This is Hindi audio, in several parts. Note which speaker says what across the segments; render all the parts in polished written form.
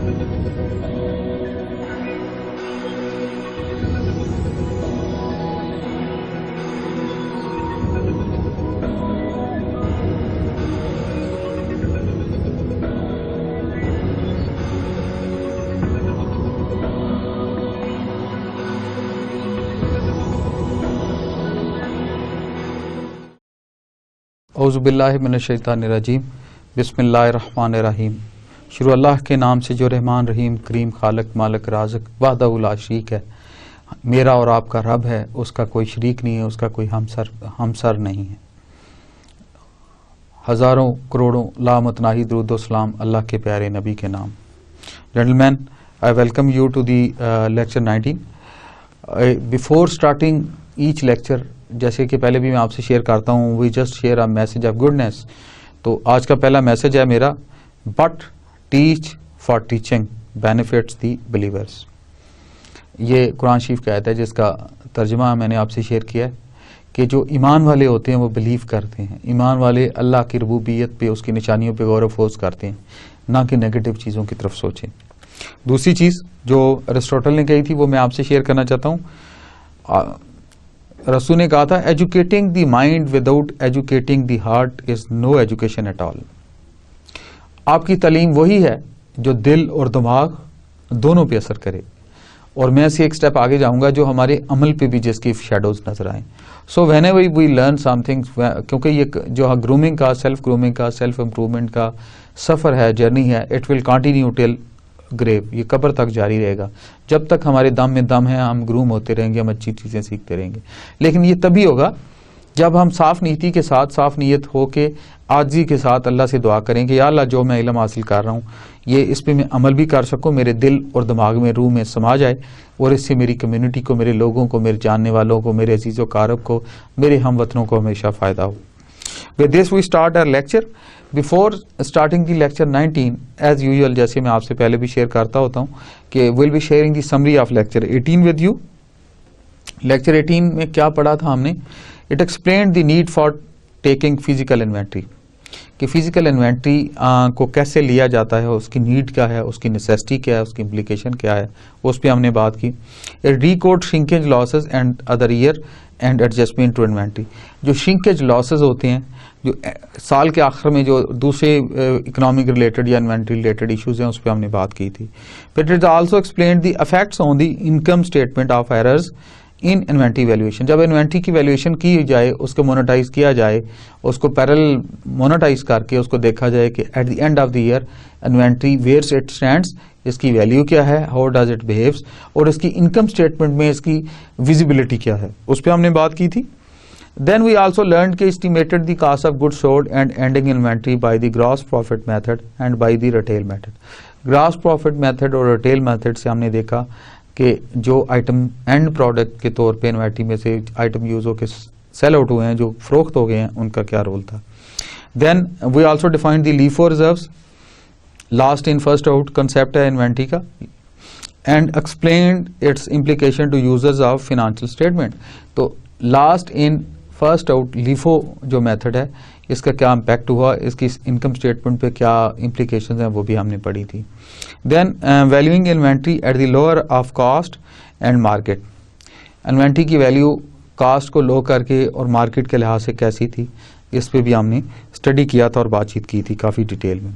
Speaker 1: औज़ुबिल्लाहि मिनश्शैतानिर्रजीम बिस्मिल्लाहिर्रहमानिर्रहीम। शुरू अल्लाह के नाम से जो रहमान रहीम करीम खालक मालिक राज़िक वहदहु ला शरीक है। मेरा और आपका रब है, उसका कोई शरीक नहीं है, उसका कोई हमसर नहीं है। हज़ारों करोड़ों लामतनाही दुरूद व सलाम अल्लाह के प्यारे नबी के नाम। Gentleman, I welcome you to the lecture 19। Before starting each lecture, जैसे कि पहले भी मैं आपसे शेयर करता हूँ, we just share a message of goodness. तो आज का पहला मैसेज है मेरा, but teach for teaching benefits the believers. ये कुरान शरीफ की आयत है जिसका तर्जुमा मैंने आपसे शेयर किया है कि जो ईमान वाले होते हैं वो बिलीव करते हैं। ईमान वाले अल्लाह की रबूबियत पे, उसकी निशानियों पे गौर फोज करते हैं, ना कि नेगेटिव चीज़ों की तरफ सोचें। दूसरी चीज़ जो अरिस्टोटल ने कही थी वो मैं आपसे शेयर करना चाहता हूँ। रसूल ने कहा था, educating the mind without educating the heart is no education at all. आपकी तालीम वही है जो दिल और दिमाग दोनों पे असर करे। और मैं से एक स्टेप आगे जाऊंगा जो हमारे अमल पे भी जिसकी शेडोज नजर आए। So whenever we learn something, क्योंकि ये जो ग्रूमिंग का, सेल्फ इम्प्रूवमेंट का सफर है, जर्नी है, it will continue till grave. ये कब्र तक जारी रहेगा। जब तक हमारे दम में दम है हम ग्रूम होते रहेंगे, हम अच्छी चीजें सीखते रहेंगे। लेकिन ये तभी होगा जब हम साफ नीति के साथ, साफ नीयत हो के, आजी के साथ अल्लाह से दुआ करेंगे, या अल्लाह जो मैं इल्म हासिल कर रहा हूँ ये इस पे मैं अमल भी कर सकूँ, मेरे दिल और दिमाग में, रूह में समा जाए, और इससे मेरी कम्युनिटी को, मेरे लोगों को, मेरे जानने वालों को, मेरे अजीज़ व कारब को, मेरे हमवतनों को हमेशा फ़ायदा हो। With this we start our lecture. Before starting the lecture 19, as usual, जैसे मैं आपसे पहले भी शेयर करता होता हूँ कि will be sharing the summary of lecture 18 with you. Lecture 18 में क्या पढ़ा था हमने? It explained the need for taking physical inventory, कि फिजिकल इन्वेंट्री को कैसे लिया जाता है, उसकी नीड क्या है, उसकी नेसेसिटी क्या है, उसकी इम्प्लीकेशन क्या है, उस पर हमने बात की। Record shrinkage losses and other year and adjustment to inventory. जो श्रिंकेज लॉसेस होते हैं, जो साल के आखिर में जो दूसरे इकोनॉमिक रिलेटेड या इन्वेंट्री रिलेटेड इश्यूज हैं, उस पर हमने बात की थी। फिर it also explained the effects on the income statement of errors in inventory valuation. जब इन्वेंट्री की वैल्यूएशन की जाए, उसको मोनेटाइज किया जाए, उसको पैरेलल मोनेटाइज करके उसको देखा जाए कि at the end of the year inventory where it stands, इसकी वैल्यू क्या है, हाउ डज इट बिहेव्स, और इसकी इनकम स्टेटमेंट में इसकी विजिबिलिटी क्या है, उस पर हमने बात की थी। Then we also learned कि estimated the cost of goods sold and ending inventory by the gross profit method and by the retail method. Gross profit method और retail method से हमने देखा कि जो आइटम एंड प्रोडक्ट के तौर पे इन्वेंट्री में से आइटम यूज होकर सेल आउट हुए हैं, जो फरोख्त हो गए हैं, उनका क्या रोल था। Then we also defined the LIFO reserves, last in first out concept है इन्वेंट्री का, and explained its implication to users of financial statement. तो last in first out LIFO जो मेथड है, इसका क्या इम्पैक्ट हुआ, इसकी इनकम स्टेटमेंट पे क्या इम्प्लीकेशंस हैं, वो भी हमने पढ़ी थी। Then valuing inventory at the lower of cost and market. Inventory की वैल्यू कॉस्ट को लो करके और मार्केट के लिहाज से कैसी थी, इस पे भी हमने स्टडी किया था और बातचीत की थी काफ़ी डिटेल में।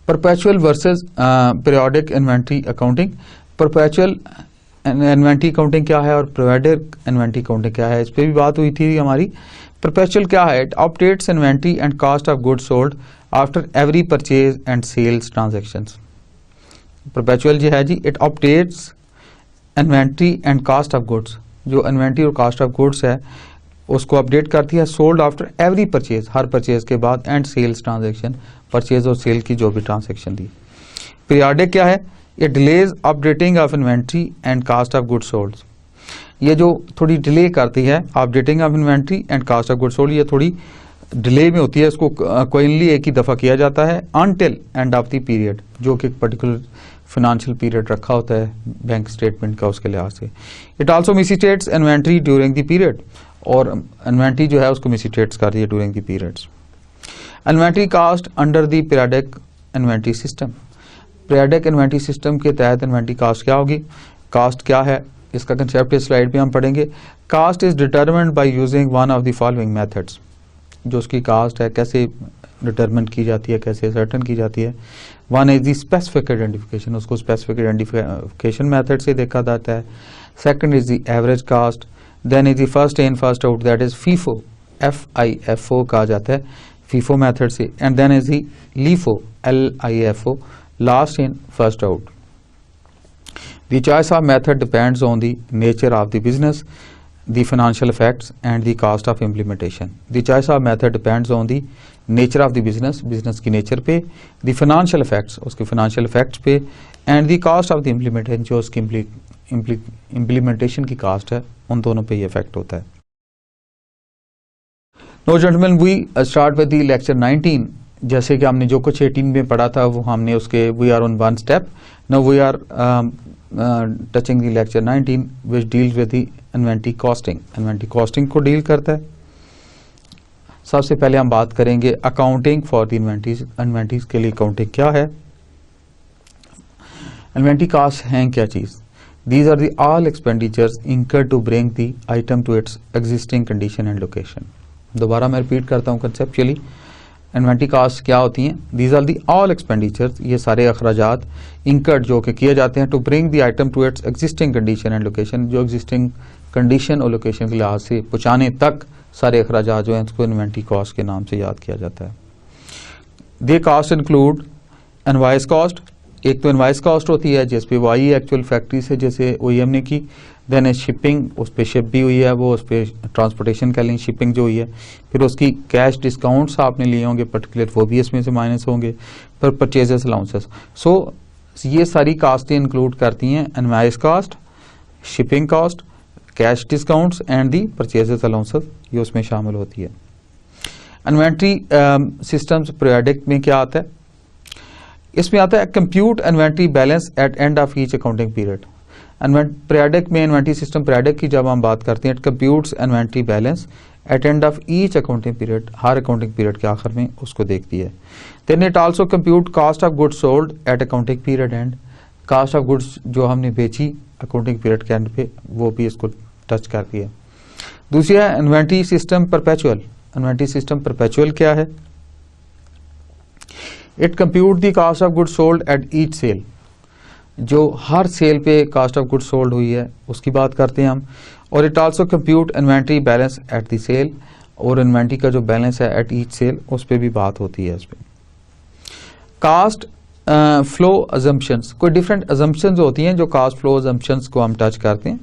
Speaker 1: Perpetual versus periodic inventory accounting. Perpetual inventory accounting क्या है और पीरियोडिक इन्वेंट्री अकाउंटिंग क्या है, इस पर भी बात हुई थी हमारी। परपेचुअल क्या है? It updates inventory and cost of goods sold after every purchase and sales transactions. Perpetual जो है जी, it updates inventory and cost of goods, जो इन्वेंट्री और कॉस्ट ऑफ गुड्स है उसको अपडेट करती है, सोल्ड आफ्टर एवरी परचेज, हर परचेज के बाद, एंड सेल्स ट्रांजैक्शन, परचेज और सेल की जो भी ट्रांजैक्शन थी। पीरियोडिक क्या है? It delays updating of inventory and cost of goods sold. ये जो थोड़ी डिले करती है, updating of inventory and cost of goods sold, ये थोड़ी डिले में होती है, इसको कोइनली एक ही दफ़ा किया जाता है until and of the period, जो कि एक पर्टिकुलर फाइनेंशियल पीरियड रखा होता है बैंक स्टेटमेंट का, उसके लिहाज से। It also misstates inventory during the period, और इन्वेंट्री जो है उसको मिसस्टेट्स कर रही है during the periods. Inventory cost under the periodic inventory system. Periodic inventory system के तहत इन्वेंटरी कास्ट क्या होगी? कास्ट क्या है, इसका कंसेप्ट इस स्लाइड पे हम पढ़ेंगे। Cost is determined by using one of the following methods. जो उसकी कास्ट है कैसे डिटरमिन की जाती है, कैसे सर्टन की जाती है। One is the specific identification, उसको स्पेसिफिक आइडेंटिफिकेशन मेथड से देखा जाता है। Second is the average cost, then is the first in first out, that is FIFO, FIFO कहा जाता है फीफो मेथड से। And then is the LIFO, LIFO, last in first out. The choice of method depends on the nature of the business, the financial effects and the cost of implementation. The choice of method depends on the nature of the business, business की nature पे, the financial effects, उसके financial effects पे, and the cost of the implementation, जो उसकी implementation की cost है, उन दोनों पे ये effect होता है। Now gentlemen, we start with the lecture 19. जैसे कि हमने जो कुछ 18 में पढ़ा था वो हमने उसके we are on one step. Now we are touching the lecture 19 which deals with the inventory costing. Inventory costing को डील करता है। सबसे पहले हम बात करेंगे accounting for the inventories. Inventories के लिए अकाउंटिंग क्या है? इन्वेंटरी कास्ट हैं क्या चीज? These are the all expenditures incurred to bring the item to its existing condition and location. दोबारा मैं रिपीट करता हूँ कंसेप्चुअली, इन्वेंटरी कास्ट क्या होती हैं? These are the all expenditures, ये सारे अखराजात इंकर्ड जो कि किए जाते हैं to bring the item to its existing condition and location, जो एग्जिस्टिंग कंडीशन और लोकेशन के लिहाज से पहुँचाने तक सारे अखराजात जो हैं उसको इन्वेंटरी कॉस्ट के नाम से याद किया जाता है। दे कास्ट इंक्लूड इनवॉइस कॉस्ट, एक तो इनवॉइस कॉस्ट होती है जिस पे वो आई एक्चुअल फैक्ट्री से जैसे OEM ने की, देन है शिपिंग, उस पर शिप भी हुई है वो, उस पर ट्रांसपोर्टेशन कह लें, शिपिंग जो हुई है, फिर उसकी कैश डिस्काउंट्स आपने लिए होंगे पर्टिकुलर, वो भी इसमें से माइनस होंगे, फिर परचेजेस अलाउंसेस। सो ये सारी कास्टें इंक्लूड करती हैं invoice cost, shipping cost, cash discounts and the purchases allowances, ये उसमें शामिल होती है। इन्वेंट्री सिस्टम्स पीरियडिक में क्या आता है? इसमें आता है compute inventory balance at end of each accounting period. Periodic में इन्वेंट्री सिस्टम पीरियडिक की जब हम बात करते हैं, it computes inventory balance at end of each accounting period, हर अकाउंटिंग पीरियड के आखिर में उसको देखती है। Then it also compute cost of goods sold at accounting period end, cost of goods जो हमने बेची अकाउंटिंग पीरियड के एंड पे वो भी इसको टच करती है। दूसरी है inventory system perpetual. Inventory system perpetual क्या है? It compute the cost of goods sold at each sale, जो हर सेल पे कॉस्ट ऑफ गुड्स सोल्ड हुई है उसकी बात करते हैं हम। और it also compute inventory balance at the sale, और इन्वेंट्री का जो बैलेंस है एट ईच सेल उस पर भी बात होती है। इस पर कास्ट फ्लो अजम्पशंस, कोई डिफरेंट अजम्पशंस होती हैं जो कास्ट फ्लो अजम्पशंस को हम टच करते हैं।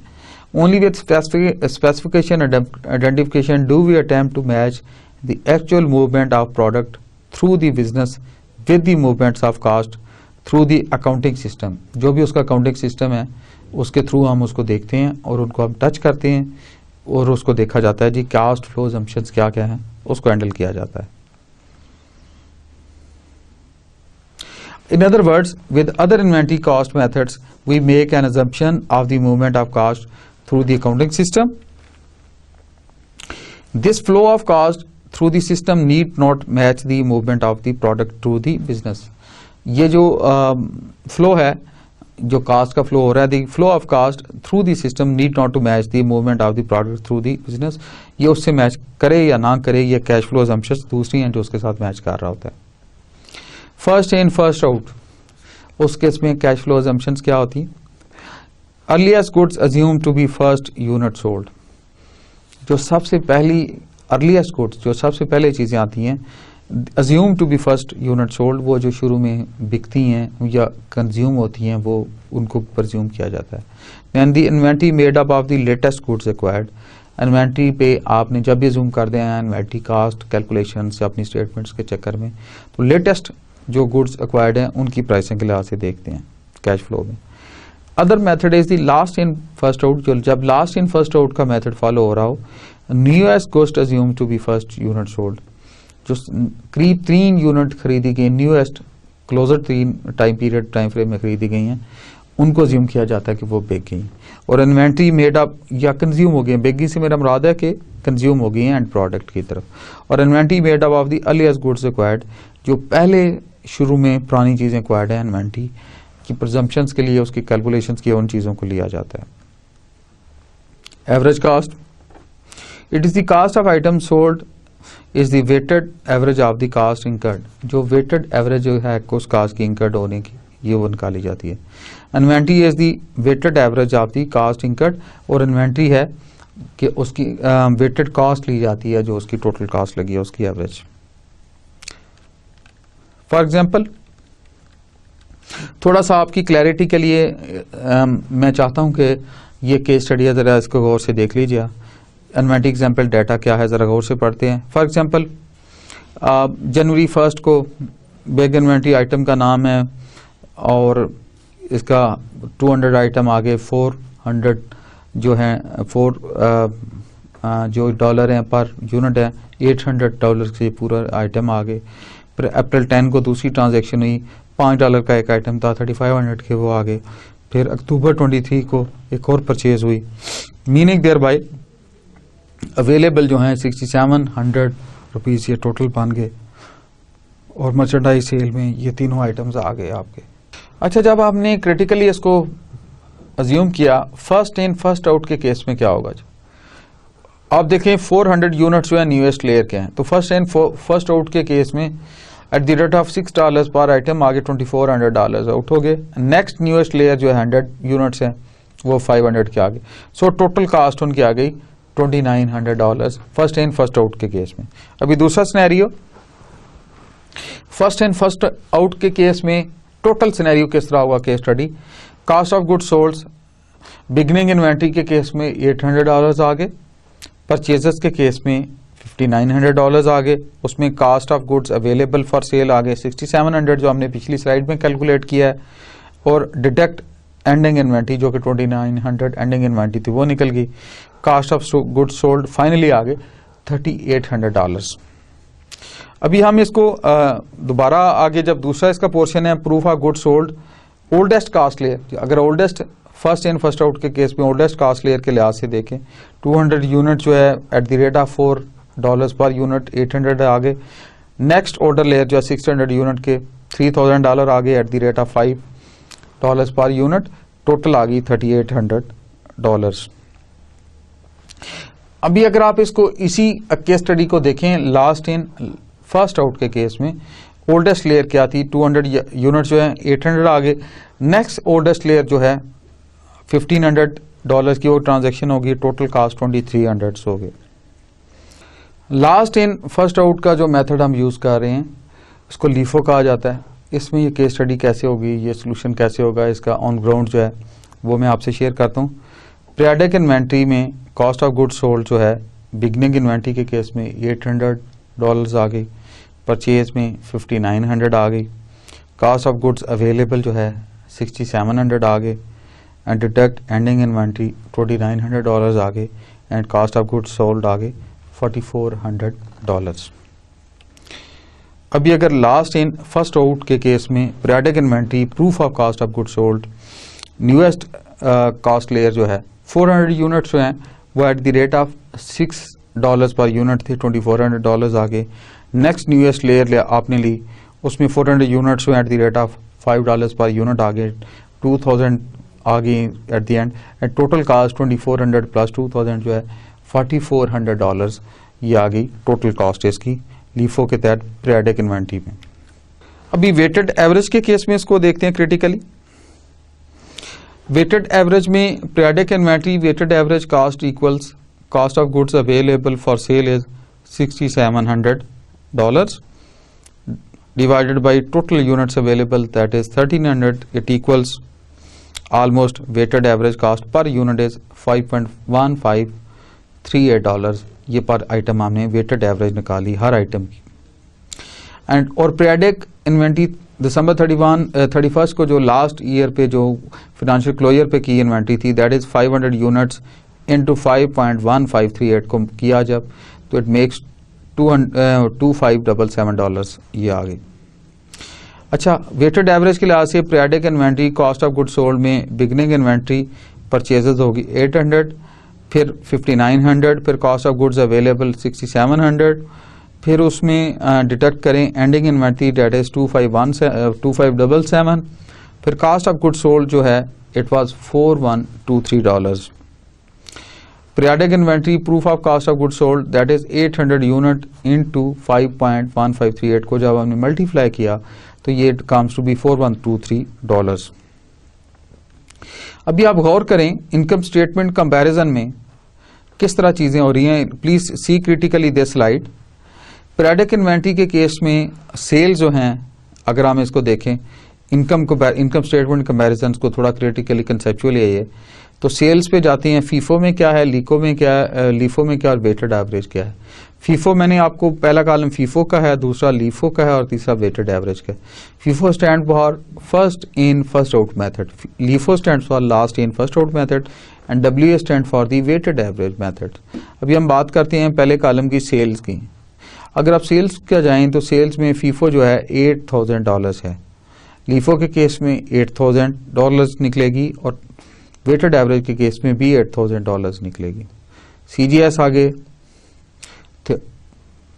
Speaker 1: Only with specification identification do we attempt to match the actual movement of product through the business with the movements of cost through the accounting system. जो भी उसका अकाउंटिंग सिस्टम है उसके थ्रू हम उसको देखते हैं और उनको हम टच करते हैं और उसको देखा जाता है जी कास्ट फ्लो अजम्पशंस क्या क्या हैं, उसको हैंडल किया जाता है। In other words, with other inventory cost methods, we make an assumption of the movement of cost through the accounting system. This flow of cost through the system need not match the movement of the product through the business. ये जो फ्लो है, जो कास्ट का फ्लो हो रहा है, the flow of cost through the system need not to match the movement of the product through the business, ये उससे मैच करे या ना करे, ये कैश फ्लो असम्पशंस दूसरी हैं जो उसके साथ मैच कर रहा होता है। फर्स्ट इन फर्स्ट आउट, उस केस में कैश फ्लो असम्पशंस क्या होती है? Earliest goods assume to be first unit sold, जो सबसे पहली अर्लीस्ट गुड्स जो सबसे पहले चीजें आती हैं assume to be first unit sold, वो जो शुरू में बिकती हैं या कंज्यूम होती हैं वो उनको परज्यूम किया जाता है। Than the inventory made up of the latest goods acquired, inventory पे आपने जब भी जूम कर दें इन्वेंट्री कास्ट कैलकुलेशन से अपनी स्टेटमेंट्स के चक्कर में, तो लेटेस्ट जो गुड्स एक्वायर्ड हैं उनकी प्राइसिंग के लिहाज से देखते हैं कैश फ्लो में। Other method is the last in first out, जो जब लास्ट इन फर्स्ट आउट का मेथड फॉलो हो रहा हो, newest goods assume to be first unit sold, जो करीब 3 यूनिट खरीदी गई, newest closer 3 time period time frame में खरीदी गई हैं, उनको अज्यूम किया जाता है कि वो बिक गई। और इन्वेंट्री मेड अप या कंज्यूम हो गई, बिकगी से मेरा मुराद है कि कंज्यूम हो गई हैं एंड प्रोडक्ट की तरफ। और inventory made up of the earliest goods acquired, जो पहले शुरू में पुरानी चीजें एक्वायर्ड है इन्वेंट्री की प्रजम्पशंस के लिए, उसकी कैलकुलेशंस की, उन चीज़ों को लिया जाता है। Average cost, it is the cost of item sold is the weighted average of the cost incurred. जो वेटेड एवरेज जो है उस कास्ट की इंकर्ड होने की, ये वो निकाली जाती है। Inventory is the weighted average of the cost incurred, और इन्वेंट्री है कि उसकी वेटेड कॉस्ट ली जाती है, जो उसकी टोटल कॉस्ट लगी है उसकी एवरेज। फॉर एग्जाम्पल, थोड़ा सा आपकी क्लैरिटी के लिए मैं चाहता हूं कि ये केस स्टडी है, ज़रा इसको गौर से देख लीजिए। इन्वेंट्री एग्जाम्पल डाटा क्या है, ज़रा गौर से पढ़ते हैं। फॉर एग्जाम्पल, जनवरी 1 को बिग इन्वेंट्री आइटम का नाम है और इसका 200 आइटम आगे 400 जो है जो डॉलर हैं पर यूनिट है $800 से पूरा आइटम आगे। फिर अप्रैल 10 को दूसरी ट्रांजैक्शन हुई, $5 का एक आइटम था, 3500 के वो आगे। फिर अक्टूबर 23 को एक और परचेज हुई, मीनिंग देयर बाय अवेलेबल जो हैं 6700 रुपीज़ ये टोटल बन गए, और मर्चेंडाइज सेल में ये तीनों आइटम्स आ गए आपके। अच्छा, जब आपने क्रिटिकली इसको अज्यूम किया, फर्स्ट इन फर्स्ट आउट के केस में क्या होगा? आप देखें 400 यूनिट्स जो है न्यूएस्ट लेयर के हैं, तो फर्स्ट इन फर्स्ट आउट के केस में एट द रेट ऑफ $6 पर आइटम आगे $2400 आउट हो गए। नेक्स्ट न्यूएस्ट लेयर जो है 100 यूनिट्स है वो 500 के आगे। सो टोटल कास्ट उनकी आ गई $2900 फर्स्ट इन फर्स्ट आउट के केस में। अभी दूसरा scenario, first in first out के केस में टोटल सिनेरियो किस तरह होगा case study? Cost of goods sold beginning inventory के केस में $800 आ गए, परचेजेस के केस में $5900 आ गए, उसमें cost of goods available for sale आ गए 6700 जो हमने पिछली स्लाइड में कैलकुलेट किया है, और डिडक्ट एंडिंग इन्वेंट्री जो कि 2900 एंडिंग इन्वेंट्री थी वो निकल गई। Cost of goods sold finally आ गए $3800। अभी हम इसको दोबारा आगे, जब दूसरा इसका पोर्शन है proof of goods sold, oldest cost layer, अगर oldest first in first out के केस में ओल्डेस्ट कास्ट लेयर के लिहाज से देखें, 200 यूनिट जो है eight the rate of $4 per unit 800 आ गए। नेक्स्ट ऑर्डर लेयर जो है 600 यूनिट के $3000 आ गए एट द रेट ऑफ $5 पर यूनिट, टोटल आ गई $3800। अभी अगर आप इसको इसी केस स्टडी को देखें, लास्ट इन फर्स्ट आउट के केस में ओल्डेस्ट लेयर क्या थी? 200 यूनिट जो है 800 आ गए। नेक्स्ट ओल्डेस्ट लेयर जो है $1500 की वो ट्रांजैक्शन होगी, टोटल कास्ट 2300 हो गए। लास्ट इन फर्स्ट आउट का जो मेथड हम यूज कर रहे हैं इसको लीफो कहा जाता है। इसमें ये केस स्टडी कैसे होगी, ये सोल्यूशन कैसे होगा, इसका ऑन ग्राउंड जो है वो मैं आपसे शेयर करता हूँ। पीरियडिक इन्वेंट्री में कॉस्ट ऑफ गुड्स सोल्ड जो है बिगनिंग इन्वेंट्री के केस में $800 आ गई, परचेज में 5900 आ गई, कास्ट ऑफ गुड्स अवेलेबल जो है 6700 आ गए, एंड डिडक्ट एंडिंग इन्वेंट्री $2900 आ गए, and cost of goods sold आ गए $4400। अभी अगर लास्ट इन फर्स्ट आउट के केस में periodic inventory proof of cost of goods sold newest cost layer जो है 400 यूनिट्स जो हैं वो एट द रेट ऑफ $6 पर यूनिट थे, $2400 आ गए। नेक्स्ट न्यूएस्ट लेयर आपने ली, उसमें 400 units at the rate of $5 पर यूनिट आ गए, 2000 आ गई at the end, and total cost 2400 plus 2000 जो है $4400 ये आ गई टोटल कॉस्ट इसकी लीफो के तहत पीरियडिक इन्वेंट्री में। अभी वेटेड एवरेज के केस में इसको देखते हैं क्रिटिकली। वेटेड एवरेज में periodic inventory weighted average cost equals cost of goods available for sale is $6700 divided by total units available, that is 1300. It equals almost weighted average cost per unit is $5.1538। ये पर आइटम हमने वेटेड एवरेज निकाली हर आइटम की। एंड और पीरियडिक इन्वेंट्री दिसंबर 31 को जो लास्ट ईयर पे जो फिनेंशियल क्लोजर पे की इन्वेंट्री थी, दैट इज 500 यूनिट्स इंटू 5.1538 को किया जब, तो इट मेक्स $2577 ये आ गई। अच्छा, वेटेड एवरेज के लिहाज से periodic inventory cost of goods sold में बिगनिंग इन्वेंट्री परचेजेस होगी 800, फिर 5900, फिर कॉस्ट ऑफ गुड्स अवेलेबल 6700, फिर उसमें डिडक्ट करें एंडिंग इन्वेंट्री डेट इज 2577, फिर कास्ट ऑफ गुड सोल्ड जो है it was $4123. Periodic inventory proof of cost of goods sold that is 800 unit into 5.1538 को जब हमने मल्टीप्लाई किया तो ये comes to be $4123. अभी आप गौर करें इनकम स्टेटमेंट कंपैरिजन में किस तरह चीजें हो रही हैं. Please see critically this slide. Periodic inventory के केस में सेल जो हैं, अगर हम इसको देखें इनकम स्टेटमेंट कंपैरिजन को थोड़ा क्रिटिकली कंसेप्चुअली है, तो सेल्स पे जाती हैं. फीफो में क्या है, लीको में क्या है, लीफो में क्या और वेटेड एवरेज क्या है. फीफो मैंने आपको पहला कॉलम फीफो का है, दूसरा लीफो का है और तीसरा वेटेड एवरेज का है. FIFO stand for first in first out method, LIFO stand for last in first out method and W stand for the weighted average method. अभी हम बात करते हैं पहले कॉलम की सेल्स की. अगर आप सेल्स का जाएं तो सेल्स में फीफो जो है $8,000 है, लीफो के केस में $8,000 निकलेगी और वेटेड एवरेज के केस में भी $8,000 निकलेगी. सीजीएस आगे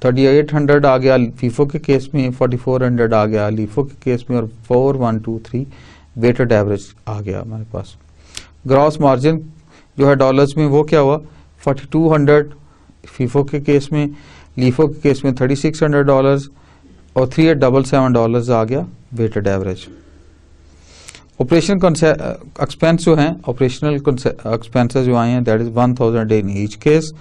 Speaker 1: 3800 आ गया फीफो के केस में, 4400 आ गया लीफो के केस में और 4123 वेटेड एवरेज आ गया हमारे पास. ग्रॉस मार्जिन जो है डॉलर्स में वो क्या हुआ, 4200 फीफो के केस में, लीफो के केस में $3600 और $3877 आ गया वेटेड एवरेज. ऑपरेशन एक्सपेंस जो हैं, ऑपरेशनल एक्सपेंसेस जो आए हैं that is 1000 in each case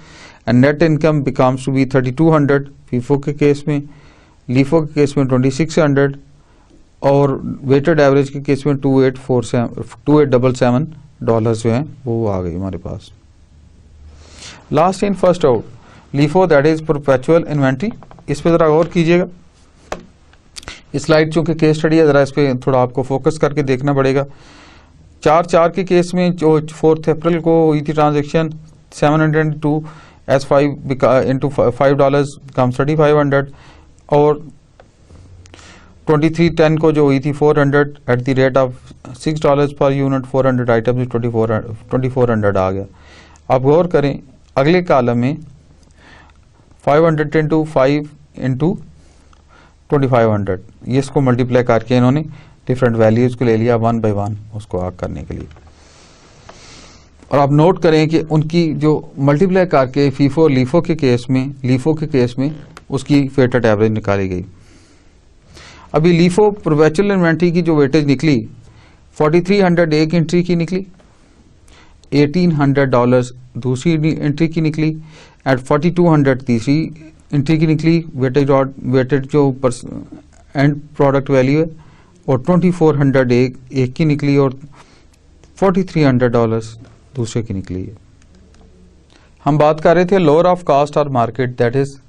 Speaker 1: and net income becomes to be 3200 FIFO के केस में, लीफो के केस में 2600 और वेटेड एवरेज के केस में $2877 जो है वो आ गई हमारे पास. Last in first out LIFO that is perpetual inventory. इस पे जरा गौर कीजिएगा. इस स्लाइड चूंकि केस स्टडी है, जरा इस पे थोड़ा आपको फोकस करके देखना पड़ेगा. 4 के केस में जो 4 अप्रैल को हुई थी ट्रांजेक्शन 702 as 5 into $5 becomes 3500 और 2310 को जो हुई थी 400 at the rate of $6 per unit 400 items 2400 आ गया. आप गौर करें अगले कॉलम में 500 into 5 into 2500 ये इसको मल्टीप्लाई करके इन्होंने डिफरेंट वैल्यूज को ले लिया 1 by 1 उसको आग करने के लिए. और आप नोट करें कि उनकी जो मल्टीप्लाई करके फीफो लीफो के केस में उसकी वेटेड एवरेज निकाली गई. अभी लीफो परपेचुअल इन्वेंट्री की जो वेटेज निकली 4300 एक एंट्री की निकली, $1800 दूसरी एंट्री की निकली एट 4200 तीसरी एंट्री की निकली. वेटेड जो एंड प्रोडक्ट वैल्यू है और 2400 एक की निकली और $4300 दूसरे की निकली है. हम बात कर रहे थे लोअर ऑफ कास्ट और market that is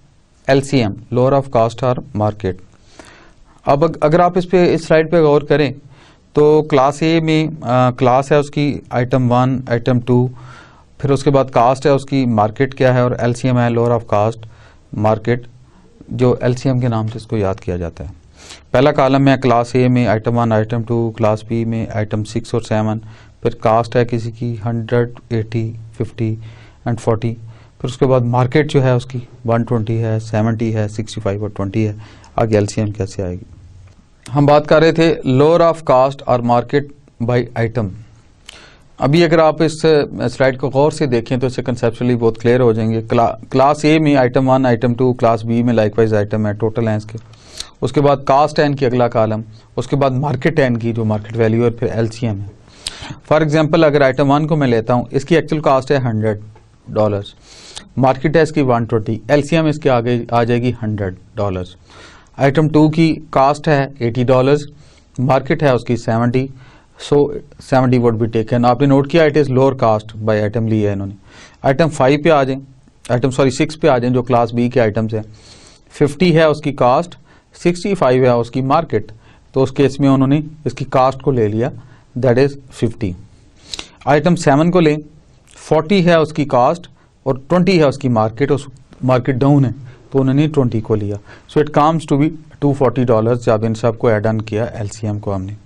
Speaker 1: LCM, lower of cost और मार्केट. अब अगर आप इस स्लाइड पे गौर करें तो क्लास ए में क्लास है उसकी आइटम 1 आइटम 2, फिर उसके बाद कास्ट है उसकी, मार्केट क्या है और LCM है लोअर ऑफ कास्ट मार्केट, जो LCM के नाम से इसको याद किया जाता है. पहला कॉलम है क्लास ए में आइटम 1 आइटम 2, क्लास बी में आइटम 6 और 7, फिर कास्ट है किसी की 100 80 50 एंड 40, फिर उसके बाद मार्केट जो है उसकी 120 है 70 है 65 और 20 है. आगे LCM कैसे आएगी. हम बात कर रहे थे लोअर ऑफ कास्ट और मार्केट बाय आइटम. अभी अगर आप इस स्लाइड को गौर से देखें तो इससे कंसेप्चुअली बहुत क्लियर हो जाएंगे. क्लास ए में आइटम 1 आइटम 2, क्लास बी में लाइकवाइज आइटम है, टोटल है इसके. उसके बाद कास्ट एन की अगला कॉलम, उसके बाद मार्केट एन की जो मार्केट वैल्यू है, फिर LCM है. फॉर एग्जांपल अगर आइटम 1 को मैं लेता हूं, इसकी एक्चुअल कास्ट है $100, मार्केट है इसकी 120, LCM इसके आगे आ जाएगी $100. आइटम 2 की कास्ट है $80, मार्केट है उसकी 70, सो 70 वुड बी टेकन. आपने नोट किया it is lower cost by item ली है इन्होंने. आइटम 5 पे आ जाएं, सिक्स पे आ जाएं जो क्लास बी के आइटम्स है. 50 है उसकी कास्ट, 65 है उसकी मार्केट, तो उस केस में उन्होंने इसकी कास्ट को ले लिया दैट इज 50. आइटम 7 को लें, 40 है उसकी कास्ट और 20 है उसकी मार्केट, और मार्केट डाउन है तो उन्होंने 20 को लिया. So it comes to be $240 जब इन सबको एड ऑन किया LCM को हमने.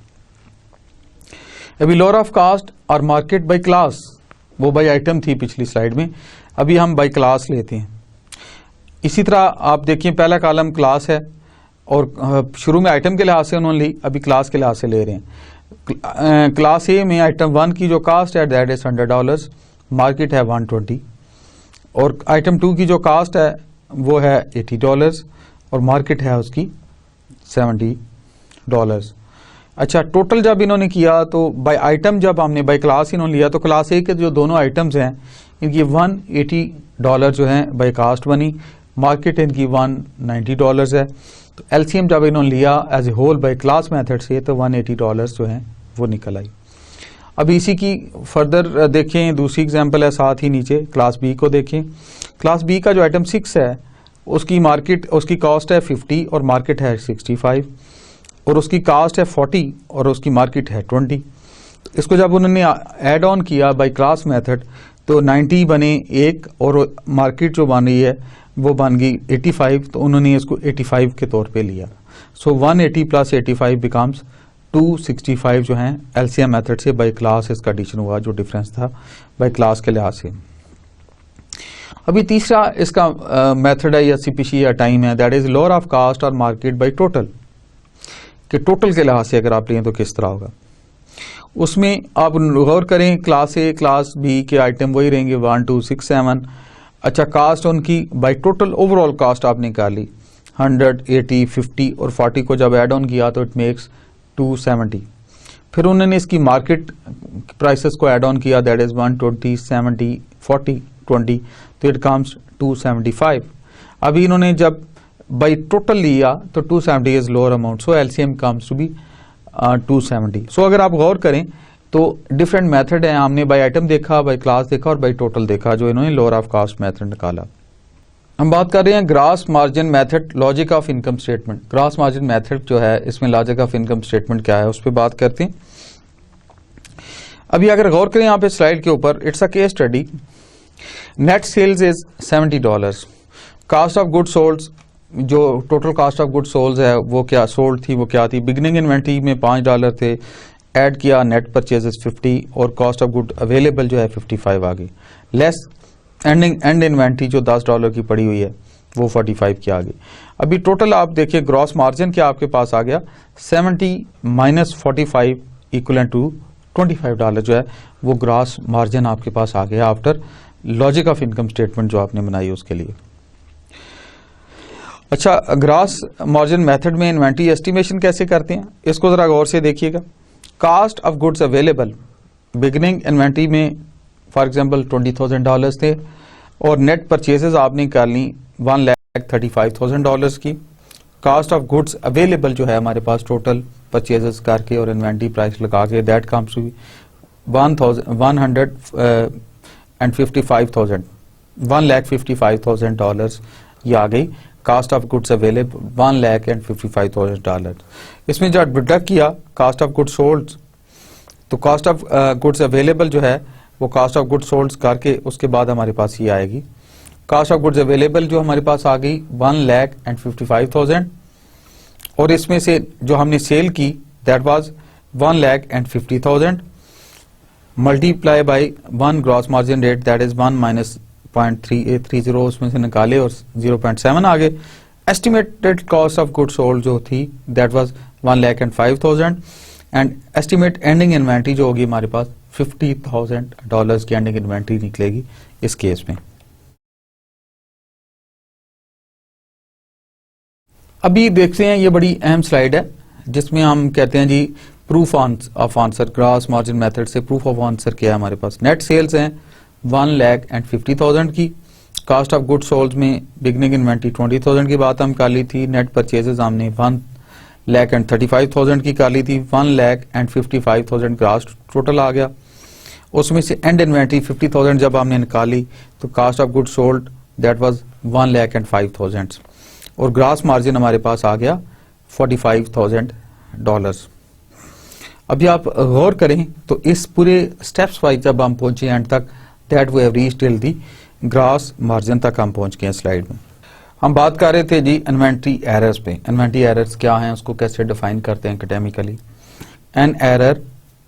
Speaker 1: अभी लोअर ऑफ कास्ट और मार्केट बाय क्लास, वो बाय आइटम थी पिछली स्लाइड में, अभी हम बाय क्लास लेते हैं. इसी तरह आप देखिए पहला कॉलम क्लास है और शुरू में आइटम के लिहाज से उन्होंने ली, अभी क्लास के लिहाज से ले रहे हैं. क्लास ए में आइटम 1 की जो कास्ट है दैट इज $100, मार्केट है 120, और आइटम 2 की जो कास्ट है वो है $80 और मार्केट है उसकी $70। अच्छा, टोटल जब इन्होंने किया तो बाय आइटम जब हमने बाय क्लास इन्होंने लिया तो क्लास ए के जो दोनों आइटम्स हैं इनकी $180 जो है बाय कास्ट बनी, मार्केट इनकी $190 है। तो एलसीएम जब इन्होंने लिया as a whole by class method से तो $180 जो है वो निकल आई। अब इसी की फर्दर देखें, दूसरी एग्जांपल है साथ ही नीचे क्लास बी को देखें। क्लास बी का जो आइटम 6 है उसकी कॉस्ट है 50 और मार्केट है 65, और उसकी कास्ट है 40 और उसकी मार्केट है 20। तो इसको जब उन्होंने ऐड ऑन किया बाय क्लास मेथड तो 90 बने एक, और मार्केट जो बन रही है वो बन गई 85, तो उन्होंने इसको 85 के तौर पे लिया। सो 180 प्लस 85 बिकम्स 265 जो है एलसीएम मेथड से बाय क्लास इसका एडिशन हुआ, जो डिफरेंस था बाय क्लास के लिहाज से। अभी तीसरा इसका मेथड है या सीपीसी या टाइम है, that is lower of cost और मार्केट बाय टोटल, कि टोटल के लिहाज से अगर आप लें तो किस तरह होगा। उसमें आप गौर करें, क्लास ए क्लास बी के आइटम वही रहेंगे 1 2 6 7। अच्छा, कास्ट उनकी बाय टोटल ओवरऑल कास्ट आपने निकाली 100 80 50 और 40 को जब ऐड ऑन किया तो इट मेक्स 270। फिर उन्होंने इसकी मार्केट प्राइसेस को ऐड ऑन किया, दैट इज 120 70 40 20, तो इट कम्स 275। अभी इन्होंने जब बाई टोटल लिया तो 270 is lower amount, so LCM comes to be 270। So अगर आप गौर करें तो डिफरेंट मेथड है, हमने बाय आइटम देखा, बाय क्लास देखा और बाय टोटल देखा, जो इन्होंने लोअर ऑफ कास्ट मेथड निकाला। हम बात कर रहे हैं gross margin method, logic of income statement. Gross margin method जो है इसमें लॉजिक ऑफ इनकम स्टेटमेंट क्या है उस पर बात करते हैं। अभी अगर गौर करें यहाँ पे स्लाइड के ऊपर, it's a case study. Net sales is $70, cost of good sold, जो total cost of good sold है वो क्या सोल्ड थी, वो क्या थी, बिगनिंग इन्वेंट्री में $5 थे, ऐड किया नेट परचेजेस 50 और कॉस्ट ऑफ गुड अवेलेबल जो है 55 आ गई, लेस एंड इन्वेंट्री जो $10 की पड़ी हुई है वो 45 की आ गई। अभी टोटल आप देखिए ग्रॉस मार्जिन क्या आपके पास आ गया, 70 माइनस 45 इक्वल टू $25 जो है वो ग्रॉस मार्जिन आपके पास आ गया after logic of income statement जो आपने बनाई उसके लिए। अच्छा, ग्रॉस मार्जिन मेथड में इन्वेंट्री एस्टिमेशन कैसे करते हैं इसको जरा गौर से देखिएगा। Cost of goods available, beginning inventory में फॉर एग्जांपल $20,000 थे और नेट परचेजेस आपने कर ली $1,35,000 की। कास्ट ऑफ गुड्स अवेलेबल जो है हमारे पास टोटल परचेजेस करके और इन्वेंट्री प्राइस लगा के दैट कम्स टू $155,000 ये आ गई कास्ट ऑफ गुड्स अवेलेबल $1,55,000। इसमें जो डिडक्ट किया कास्ट ऑफ गुड्स सोल्ड, तो कास्ट ऑफ गुड्स अवेलेबल जो है वो कास्ट ऑफ गुड्स सोल्ड करके उसके बाद हमारे पास ये आएगी कास्ट ऑफ गुड्स अवेलेबल जो हमारे पास आ गई 1,55,000, और इसमें से जो हमने सेल की that was 1,50,000 multiply by 1 gross margin rate that is 1 minus 0.3830 उसमें से निकाले और 0.7 आ गए। Estimated cost of good sold जो थी that was 1,05,000 and estimate ending inventory जो होगी हमारे पास $50,000 की एंडिंग इन्वेंट्री निकलेगी इस केस में। अभी देखते हैं, ये बड़ी अहम स्लाइड है जिसमें हम कहते हैं जी proof of answer. Gross margin method से प्रूफ ऑफ आंसर क्या है हमारे पास। नेट सेल्स हैं 1,50,000 की, कास्ट ऑफ गुड सोल्ड में बिगनिंग इन्वेंट्री 20,000 की बात हम कर ली थी, नेट परचेजेस हमने 1,35,000 की कर ली थी, 1,55,000 ग्रॉस टोटल आ गया। उसमें से एंड इन्वेंट्री 50,000 जब हमने निकाली तो cost of good sold that was 1,05,000 और ग्रॉस मार्जिन हमारे पास आ गया $45,000। अभी आप गौर करें तो इस पूरे स्टेप्स वाइज जब हम पहुंचे एंड तक that we have reached till the gross margin तक हम पहुंच गए। स्लाइड में हम बात कर रहे थे जी इन्वेंट्री एरर्स पे। इन्वेंट्री एरर्स क्या हैं, उसको कैसे डिफाइन करते हैं academically. An error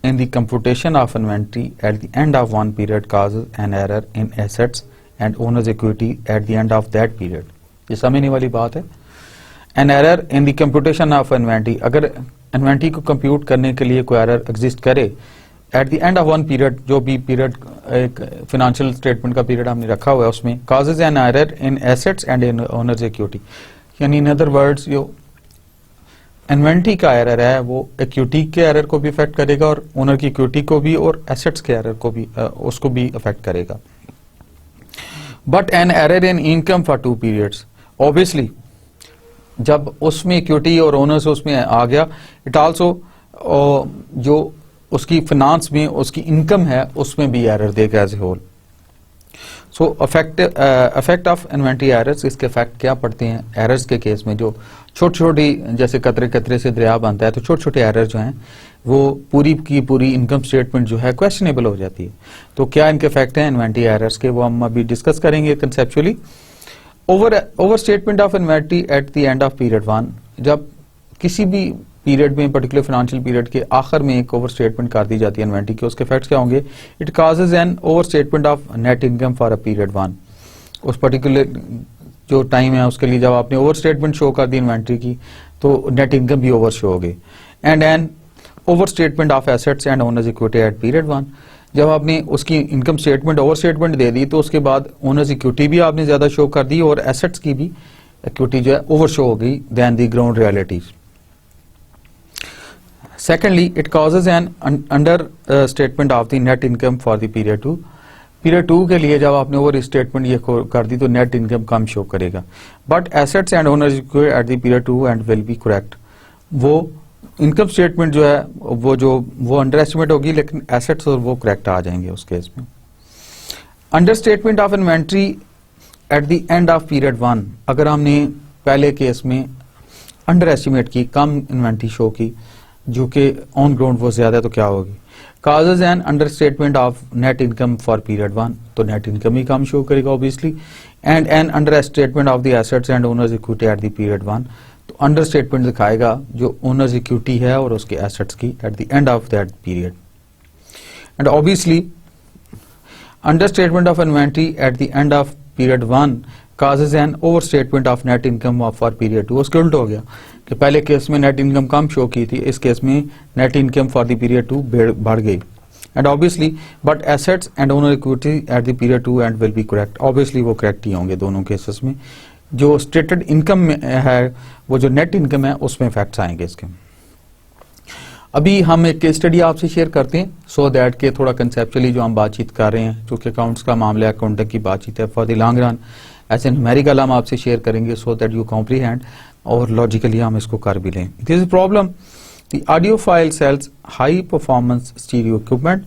Speaker 1: in the computation of inventory at the end of one period causes an error in assets and owner's equity at the end of that period। ये समझने वाली बात है। An error in the computation of inventory, अगर इन्वेंट्री को कंप्यूट करने के लिए कोई एरर एग्जिस्ट करे eight the end of one period, जो भी पीरियड एक फिनेंशियल स्टेटमेंट का पीरियड हमने रखा हुआ है उसमें, causes an error in assets and in owners equity, यानी इन अदर वर्ड्स जो इन्वेंट्री का एरर है वो इक्विटी के एरर को भी इफेक्ट करेगा और ओनर की इक्विटी को भी और एसेट्स के एरर को भी उसको भी इफेक्ट करेगा। But an error in income for 2 periods, obviously जब उसमें इक्विटी और ओनर्स उसमें आ गया, इट आल्सो जो उसकी फाइनेंस में उसकी इनकम है उसमें भी एरर देगा as a whole. So effect of inventory errors, इसके इफेक्ट क्या पड़ते हैं एरर्स के केस में, जो छोटी छोटी जैसे कतरे कतरे से दरिया बनता है, तो छोटे छोटे एरर जो हैं वो पूरी की पूरी इनकम स्टेटमेंट जो है क्वेश्चनेबल हो जाती है। तो क्या इनके इफेक्ट हैं इन्वेंट्री एरर्स के, वो हम अभी डिस्कस करेंगे conceptually. Over statement of inventory at the end of period 1, जब किसी भी पीरियड में पर्टिकुलर फाइनेंशियल पीरियड के आखिर में एक ओवर स्टेटमेंट कर दी जाती है इन्वेंट्री की, उसके इफेक्ट्स क्या होंगे? It causes an over statement of net income for a period 1, उस पर्टिकुलर जो टाइम है उसके लिए जब आपने ओवर स्टेटमेंट शो कर दी इन्वेंट्री की तो नेट इनकम भी ओवर शो होगी। And an over statement of assets and owners equity at period 1, जब आपने उसकी इनकम स्टेटमेंट ओवर स्टेटमेंट दे दी तो उसके बाद ओनर्स इक्विटी भी आपने ज्यादा शो कर दी और एसेट्स की भी इक्विटी जो है ओवर शो हो गई then the ground realities. Secondly, it causes an under statement of the net income for the period 2. Period 2 के लिए जब आपने ओवर स्टेटमेंट ये कर दी तो नेट इनकम कम शो करेगा। But assets and owners equity at the period 2 and will be correct, वो इनकम स्टेटमेंट जो है वो अंडर एस्टिमेट होगी लेकिन एसेट्स और वो करेक्ट आ जाएंगे उस केस में। Under statement of inventory at the end of period 1, अगर हमने पहले केस में अंडर एस्टिमेट की, कम इन्वेंट्री शो की, जो कि ऑन ग्राउंड वो ज्यादा, तो क्या होगी? Causes an under statement of net income for period 1, तो नेट इनकम ही कम शो करेगा obviously. And an under statement of the assets and owners equity at the period 1, तो अंडर स्टेटमेंट दिखाएगा जो ओनर्स इक्विटी है और उसके एसेट्स की at the end of that period. And obviously under statement of inventory at the end of period 1 causes an over statement of net income for period 2, उसके उल्ट हो गया कि पहले केस में नेट इनकम कम शो की थी, इस केस में net income for the period 2 बढ़ गई। And obviously but assets and owner equity at the period 2 and will be correct, obviously वो करेक्ट ही होंगे दोनों केसेस में। जो स्टेटेड इनकम में है वो जो नेट इनकम है उसमें इफेक्ट्स आएंगे इसके। अभी हम एक केस स्टडी आपसे शेयर करते हैं सो दैट के थोड़ा कंसेप्चुअली जो हम बातचीत कर रहे हैं, चूंकि अकाउंट्स का मामला है, अकाउंटिंग की बातचीत है, फॉर द लॉन्ग रन ऐसे न्यूमेरिकल हम आपसे शेयर करेंगे सो दैट यू कॉम्प्रीहेंड और लॉजिकली हम इसको कर भी लें। This is problem, the audiophile sales high performance stereo equipment,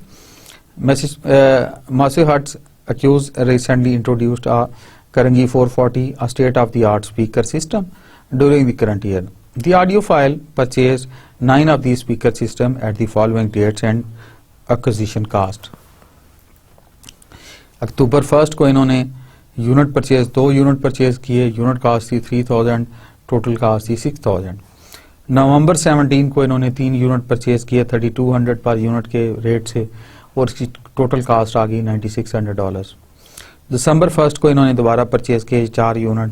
Speaker 1: Massachusetts accused recently introduced a Karangi 440, a state-of-the-art speaker system during the current year. The audiophile purchased 9 of these speaker system at the following dates and acquisition cost. अक्टूबर 1 को इन्होंने यूनिट परचेज 2 यूनिट परचेज किए, यूनिट कास्ट थी 3000, टोटल कास्ट थी 6000। नवंबर 17 को इन्होंने 3 यूनिट परचेज किए 3200 पर यूनिट के रेट से और इसकी टोटल कास्ट आ गई $9600। दिसंबर 1 को इन्होंने दोबारा परचेज किए 4 यूनिट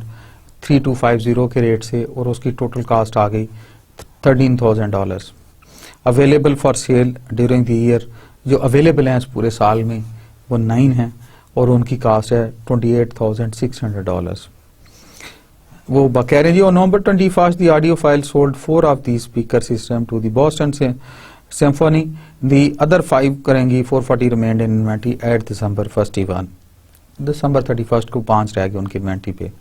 Speaker 1: 3250 के रेट से और उसकी टोटल कास्ट आ गई $13000। Available for cell during the year, जो अवेलेबल हैं इस पूरे साल में वो 9 हैं और उनकी कास्ट है $28,600। वो कह रहे हैं जी on November 21 the audiophile sold 4 of these speaker system to the Boston Symphony. The other 5 करेंगी 440 remained in inventory at December 31. December 31 को 5 रह गए उनकी इन्वेंट्री पे।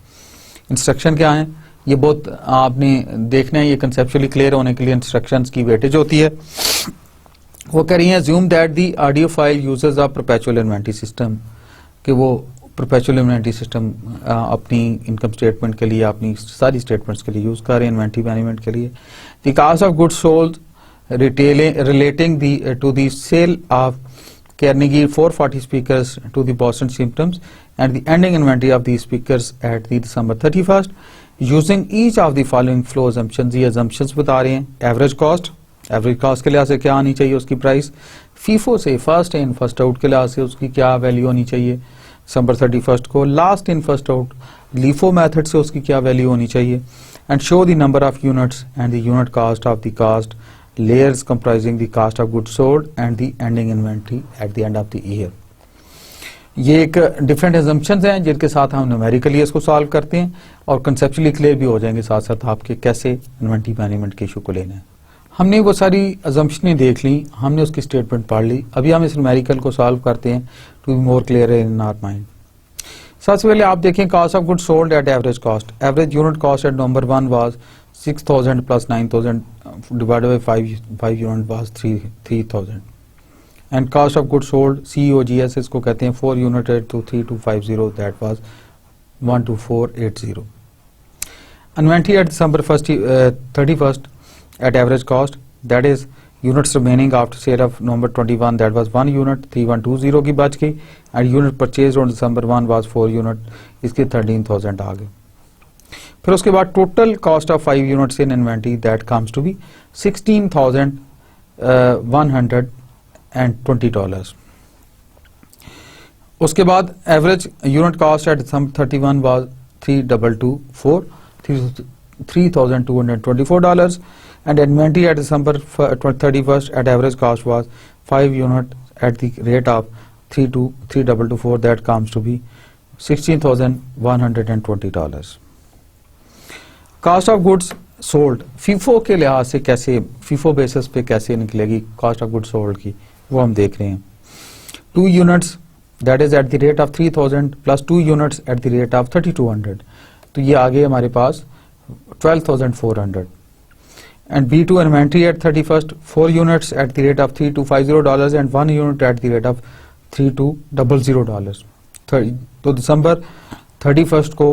Speaker 1: इंस्ट्रक्शन क्या है ये बहुत आपने देखना है, ये कंसेप्चुअली क्लियर होने के लिए इंस्ट्रक्शंस की वेटेज होती है। वो कह रही हैं assume that the audiophile uses a perpetual inventory system, कि वो परपेचुअल इन्वेंट्री सिस्टम अपनी इनकम स्टेटमेंट के लिए, अपनी सारी स्टेटमेंट्स के लिए यूज कर रहे हैं इन्वेंट्री मैनेजमेंट के लिए। The cost of goods sold relating to the sale of Carnegie 440 speakers to the Boston Symphony and the ending inventory of these speakers at the December 31st using each of the following flow assumptions. ये assumptions बता रहे हैं। एवरेज कॉस्ट के लिहाज से क्या आनी चाहिए उसकी प्राइस, फीफो से फर्स्ट इन फर्स्ट आउट के लिहाज से उसकी क्या वैल्यू होनी चाहिए December 31 को, last in first out LIFO method से उसकी क्या वैल्यू होनी चाहिए, and show the number of units and the unit cost of the cost layers comprising the cost of goods sold and the ending inventory at the end of the year. ये एक डिफरेंट assumptions हैं जिनके साथ हम न्यूमेरिकली इसको सॉल्व करते हैं और कंसेप्चुअली क्लियर भी हो जाएंगे साथ साथ आपके कैसे इन्वेंटरी मैनेजमेंट के इशू को लेना है. हमने वो सारी assumptions देख ली, हमने उसकी स्टेटमेंट पढ़ ली. अभी हम इस न्यूमेरिकल को सॉल्व करते हैं to be more clear in our mind. सबसे पहले आप देखें cost of good sold at average cost. Average unit cost at number 1 was 6000 plus 9000 divided by 5 unit was 3000 and cost of good sold COGS इसको कहते हैं 4 unit at two 3250 that was 12480. Inventory at December 31st at average cost, that is units remaining after sale of November 21 that was 1 unit 3120 की बच गई and unit purchased on December 1 was 4 unit, इसके 13,000 आ गए. फिर उसके बाद total cost of 5 units in inventory that comes to be $16,120. उसके बाद average unit cost at December 31 was 3,224 and inventory at December 31st at average cost was 5 unit at the rate of 3,224 that comes to be $16,120. Cost of goods sold FIFO के लिहाज से कैसे FIFO बेसिस पे कैसे निकलेगी cost of goods sold की वो हम देख रहे हैं. 2 units that is at the rate of 3,000 plus 2 units at the rate of 3,200 तो ये आ गए हमारे पास 12,400. And B2 inventory at 31st 4 units at the rate of $3,250 and 1 unit at the rate of $3,200. तो December 31st को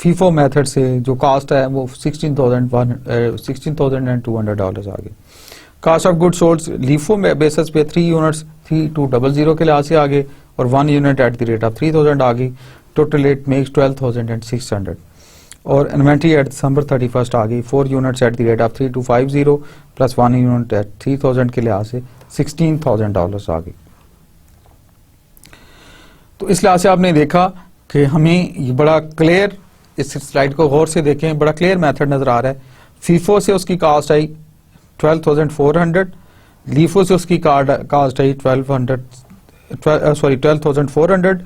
Speaker 1: FIFO मेथड से जो कास्ट है वो $16,200 आ गए. Cost of good sold LIFO basis पे 3 यूनिट्स 3,200 के लिहाज से आ गए और 1 unit eight the rate of 3,000 आ गई. टोटल इट मेक्स 12,600 और इन्वेंटरी एट December 31st आ गई 4 units at the rate of 3,250 plus 1 unit at 3,000 के लिहाज से $16,000 आ गई. तो इस लिहाज से आपने देखा कि हमें ये बड़ा क्लियर, इस स्लाइड को गौर से देखें, बड़ा क्लियर मेथड नजर आ रहा है. FIFO से उसकी कास्ट आई 12,400, LIFO से उसकी कास्ट आई 12,400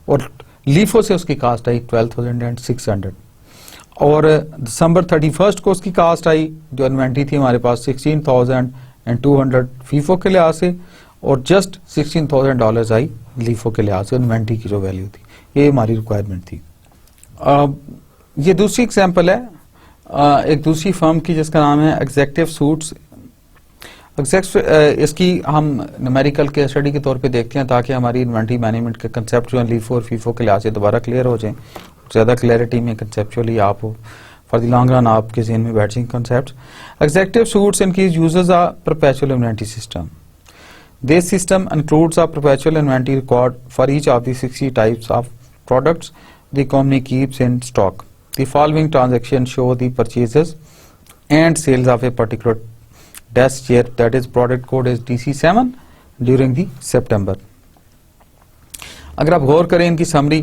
Speaker 1: और LIFO से उसकी कास्ट आई 12,600 और December 31st को उसकी कास्ट आई जो इन्वेंटरी थी हमारे पास 16,200 FIFO के लिहाज से और जस्ट $16,000 आई LIFO के लिहाज से इन्वेंटरी की जो वैल्यू थी. ये हमारी रिक्वायरमेंट थी. ये दूसरी एग्जांपल है एक दूसरी फर्म की जिसका नाम है एग्जेक्टिव सूट्स. इसकी हम न्यूमेरिकल के स्टडी के तौर पे देखते हैं ताकि हमारी इन्वेंटरी मैनेजमेंट के कंसेप्ट जो है LIFO और FIFO के लिहाज से दोबारा क्लियर हो जाएं, ज़्यादा क्लैरिटी में कंसेप्चुअली आप हो फॉर द लॉन्ग रन आपके ज़हन में बैठ जाएं कंसेप्ट. एग्जेक्टिव सूट्स इनकी uses a perpetual inventory system. This system includes a perpetual inventory record for each of the 60 types of products the company keeps in stock. The following transactions show the purchases and sales of a particular desk chair, that is product code is DC7 during the September. अगर आप गौर करें इनकी समरी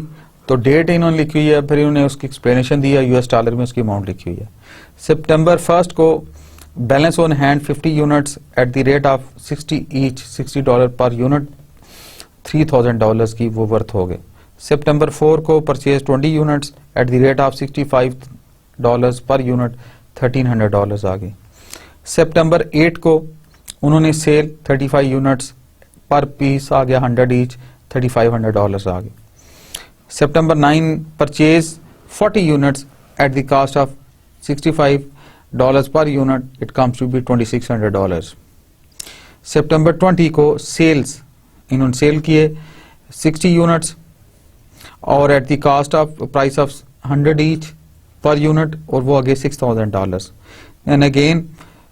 Speaker 1: तो डेट इन्होंने लिखी हुई है, फिर इन्होंने उसकी एक्सप्लेनेशन दी है, US डॉलर में उसकी अमाउंट लिखी हुई है. September 1st को balance on hand 50 units at the rate of 60 each $60 per unit $3,000 की वो वर्थ हो गए. September 4 को purchase 20 units at the rate of $65 per unit $1,300 आ गए. September 8 को उन्होंने सेल 35 यूनिट्स पर पीस आ गया 100 ईच $3,500 आ गए. September 9 purchase 40 units at the cost of $65 per unit, it comes to be $2,600. September 20 को सेल्स इन्होंने सेल किए 60 यूनिट्स और eight the cost of price of 100 each per unit और वो आगे $6,000. एंड अगेन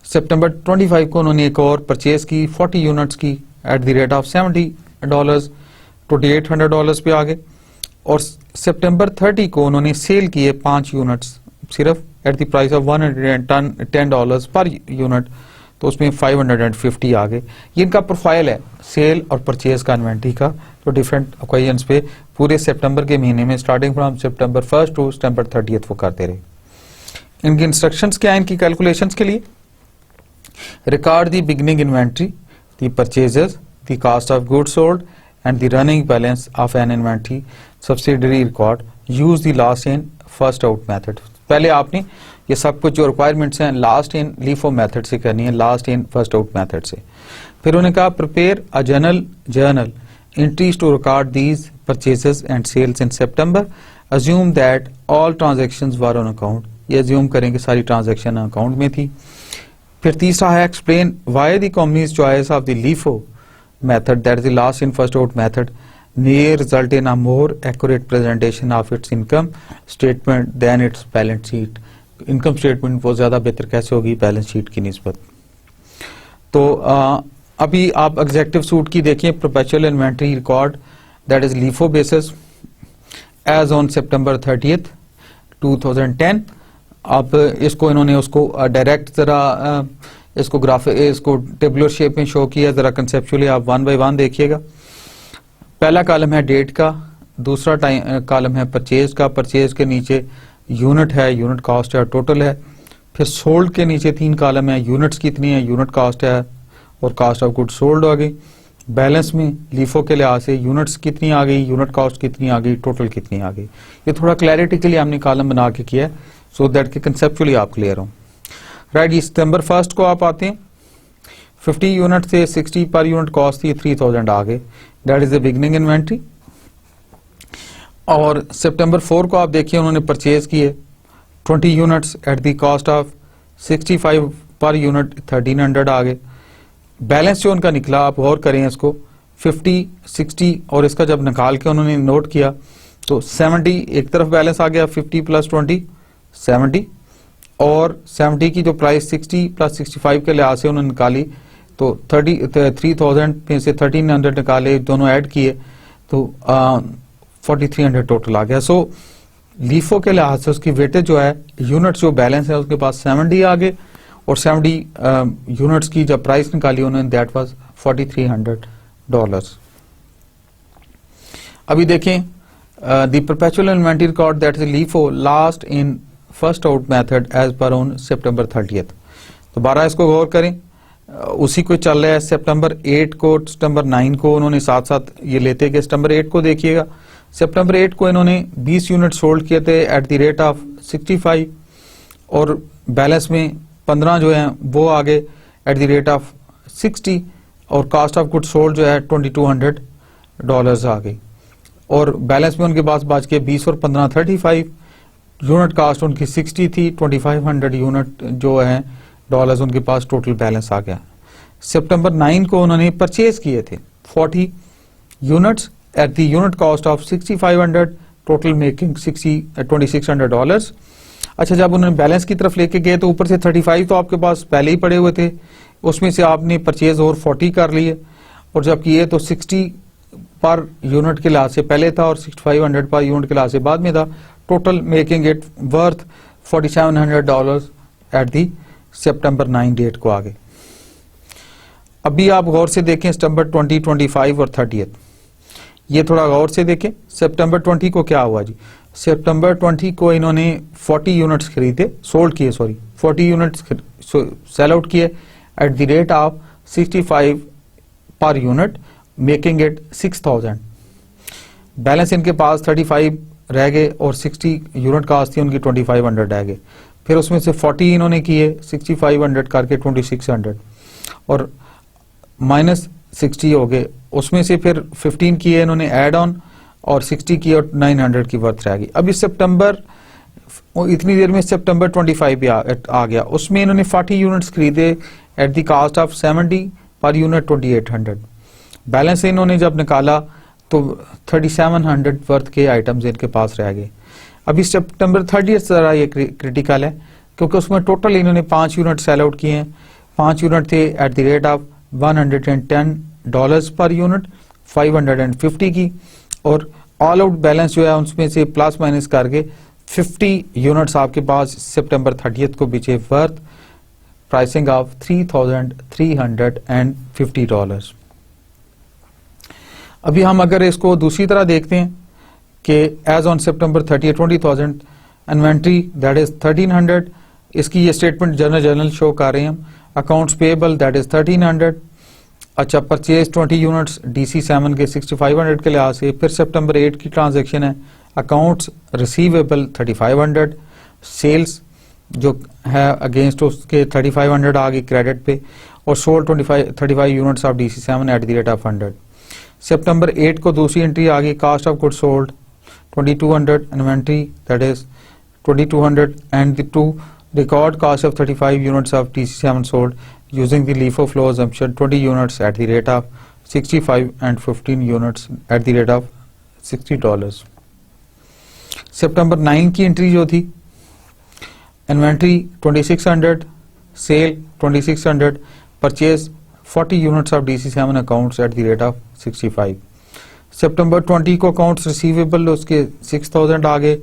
Speaker 1: September 25 को उन्होंने एक और परचेज की 40 यूनिट्स की एट द रेट ऑफ $70 $2,800 पे आ गए. और September 30 को उन्होंने सेल किए 5 यूनिट्स सिर्फ at the price of $110 per unit, तो उसमें 550 आ गए. ये इनका प्रोफाइल है सेल और परचेज का इन्वेंटरी का, तो डिफरेंट ओकेजन्स पे पूरे सितंबर के महीने में starting from September 1st to September 30th वो करते रहे. इनकी इंस्ट्रक्शंस क्या है इनकी कैलकुलेशंस के लिए? Record the beginning inventory, the purchases, the cost of goods sold and the running balance of N inventory subsidiary record, use the last in first out method. पहले आपने ये सब कुछ जो रिक्वायरमेंट्स हैं लास्ट इन लीफो मेथड से करनी है, last in first out method से। फिर उन्होंने कहा prepare a journal entries to record these purchases and sales in September, assume that all transactions were on account, ये assume करेंगे सारी transaction account में थी। फिर तीसरा है explain why the company's choice of the LIFO method, that is the last in first out method, may result in a more accurate presentation of its income statement than its balance sheet। income statement वो ज़्यादा बेहतर कैसे होगी balance sheet की निस्बत। तो अभी आप एग्जेक्टिव सूट की देखिए, perpetual inventory record that is LIFO basis as on सितंबर 30th 2010। अब इसको इन्होंने उसको डायरेक्ट जरा इसको इसको टेबुलर शेप में शो किया, जरा कंसेप्चुअली आप वन बाय वन देखिएगा। पहला कॉलम है डेट का, दूसरा कॉलम है परचेज का, परचेज के नीचे यूनिट है, यूनिट कॉस्ट है, टोटल है। फिर सोल्ड के नीचे 3 कॉलम है, यूनिट्स कितनी है, यूनिट कॉस्ट है और कास्ट ऑफ गुड सोल्ड आ गई। बैलेंस में लीफो के लिहाज से यूनिट्स कितनी आ गई, यूनिट कॉस्ट कितनी आ गई, टोटल कितनी आ गई। ये थोड़ा क्लैरिटी के लिए हमने कॉलम बना के किया है सो दैट कि कंसेप्चुअली आप क्लियर हो। राइट, ये सितंबर 1 को आप आते हैं, 50 यूनिट से 60 पर यूनिट कॉस्ट थी, 3000 आ गए, that is the beginning inventory. और सितंबर 4 को आप देखिए उन्होंने परचेज किए 20 units at the cost of 65 per unit, 1300 आ गए। बैलेंस जो उनका निकला, आप गौर करें इसको, 50, 60 और इसका जब निकाल के उन्होंने नोट किया तो 70 एक तरफ बैलेंस आ गया, 50 + 20 70, और 70 की जो प्राइस 60 + 65 के लिहाज से उन्होंने निकाली तो 3000 में से 1300 निकाले, दोनों ऐड किए तो 4300 टोटल आ गया। सो लीफो के लिहाज से उसकी वेटेज जो है, यूनिट जो बैलेंस है उसके पास 70 आ गए, और 70 यूनिट्स की जब प्राइस निकाली उन्होंने दैट वाज $4300। अभी देखें the perpetual inventory record that is LIFO last in first out method as per on सितंबर 30th। दोबारा इसको गौर करें, उसी को चल रहा है। सितंबर 8 को, सितंबर 9 को उन्होंने साथ साथ ये लेते गए। सितंबर 8 को देखिएगा, सितंबर 8 को इन्होंने 20 यूनिट सोल्ड किए थे एट द रेट ऑफ 65, और बैलेंस में 15 जो है वो आ गए एट द रेट ऑफ 60, और कास्ट ऑफ गुड सोल्ड जो है $2200 आ गई, और बैलेंस में उनके पास बच के 20 और 15 35, यूनिट कास्ट उनकी 60 थी, 2500 यूनिट जो है डॉलर्स उनके पास टोटल बैलेंस आ गया। सितंबर 9 को उन्होंने परचेज किए थे 40 units at the unit cost of 6500, total making $2600। अच्छा, जब उन्होंने बैलेंस की तरफ लेके गए तो ऊपर से 35 तो आपके पास पहले ही पड़े हुए थे, उसमें से आपने परचेज और 40 कर लिए, और जब किए तो 60 पर यूनिट के लिहाज से पहले था और 6500 पर यूनिट के लिहाज से बाद में था, total making it worth $4700 at the सितंबर 9 डेट को आ गए। अभी आप गौर से देखें सितंबर 20, 25 और 30th, ये थोड़ा गौर से देखें। सितंबर 20 को क्या हुआ जी, सितंबर 20 को इन्होंने 40 यूनिट्स खरीदे, सोल्ड किए, सॉरी 40 यूनिट्स सेल आउट किए eight the rate of 65 per unit, making it 6000। Balance इनके पास 35 रह गए और 60 यूनिट कास्ट थी उनकी 2500 रह गए। फिर उसमें से 40 इन्होंने किए 6500 करके 2600, और माइनस 60 हो गए, उसमें से फिर 15 किए इन्होंने एड ऑन, और 60 की और 900 की वर्थ रह गई। अभी सितंबर, इतनी देर में सितंबर 25 भी आ गया, उसमें इन्होंने 40 यूनिट्स खरीदे एट द कास्ट ऑफ 70 पर यूनिट 2800। बैलेंस इन्होंने जब निकाला तो 3700 वर्थ के आइटम्स इनके पास रह गए। अभी सितंबर 30 जरा ये क्रिटिकल है, क्योंकि उसमें टोटल इन्होंने 5 यूनिट सेल आउट किए हैं। 5 यूनिट थे eight the rate of $110 per unit, 550 की, और ऑल आउट बैलेंस जो है उसमें से प्लस माइनस करके 50 यूनिट्स आपके पास सितंबर 30 को बीचे वर्थ प्राइसिंग ऑफ $3350। अभी हम अगर इसको दूसरी तरह देखते हैं कि एज ऑन सितंबर 30, 20,000 इन्वेंट्री दैट इज 1300 इसकी ये स्टेटमेंट जनरल शो कर रहे हैं हम। Accounts payable that is 1300। अच्छा, परचेज 20 यूनिट्स DC7 के 6500 के लिहाज से। फिर सितंबर 8 की ट्रांजैक्शन है। अकाउंट्स रिसीवेबल 3500, सेल्स जो है अगेंस्ट उसके 3500 आ गई क्रेडिट पे, और sold 35 units of DC7 at the rate of 100। सितंबर 8 को दूसरी एंट्री आ गई, cost of good sold 2200, inventory that is 2200 and to record cost of 35 units of DC7 sold using the LIFO flow assumption 20 units at the rate of 65 and 15 units at the rate of $60। सितंबर 9 की एंट्री जो थी, inventory 2600, sale 2600, purchase 40 units of DC7 accounts at the rate of 65। सितंबर 20 को अकाउंट्स रिसीवेबल उसके 6000 आ गए,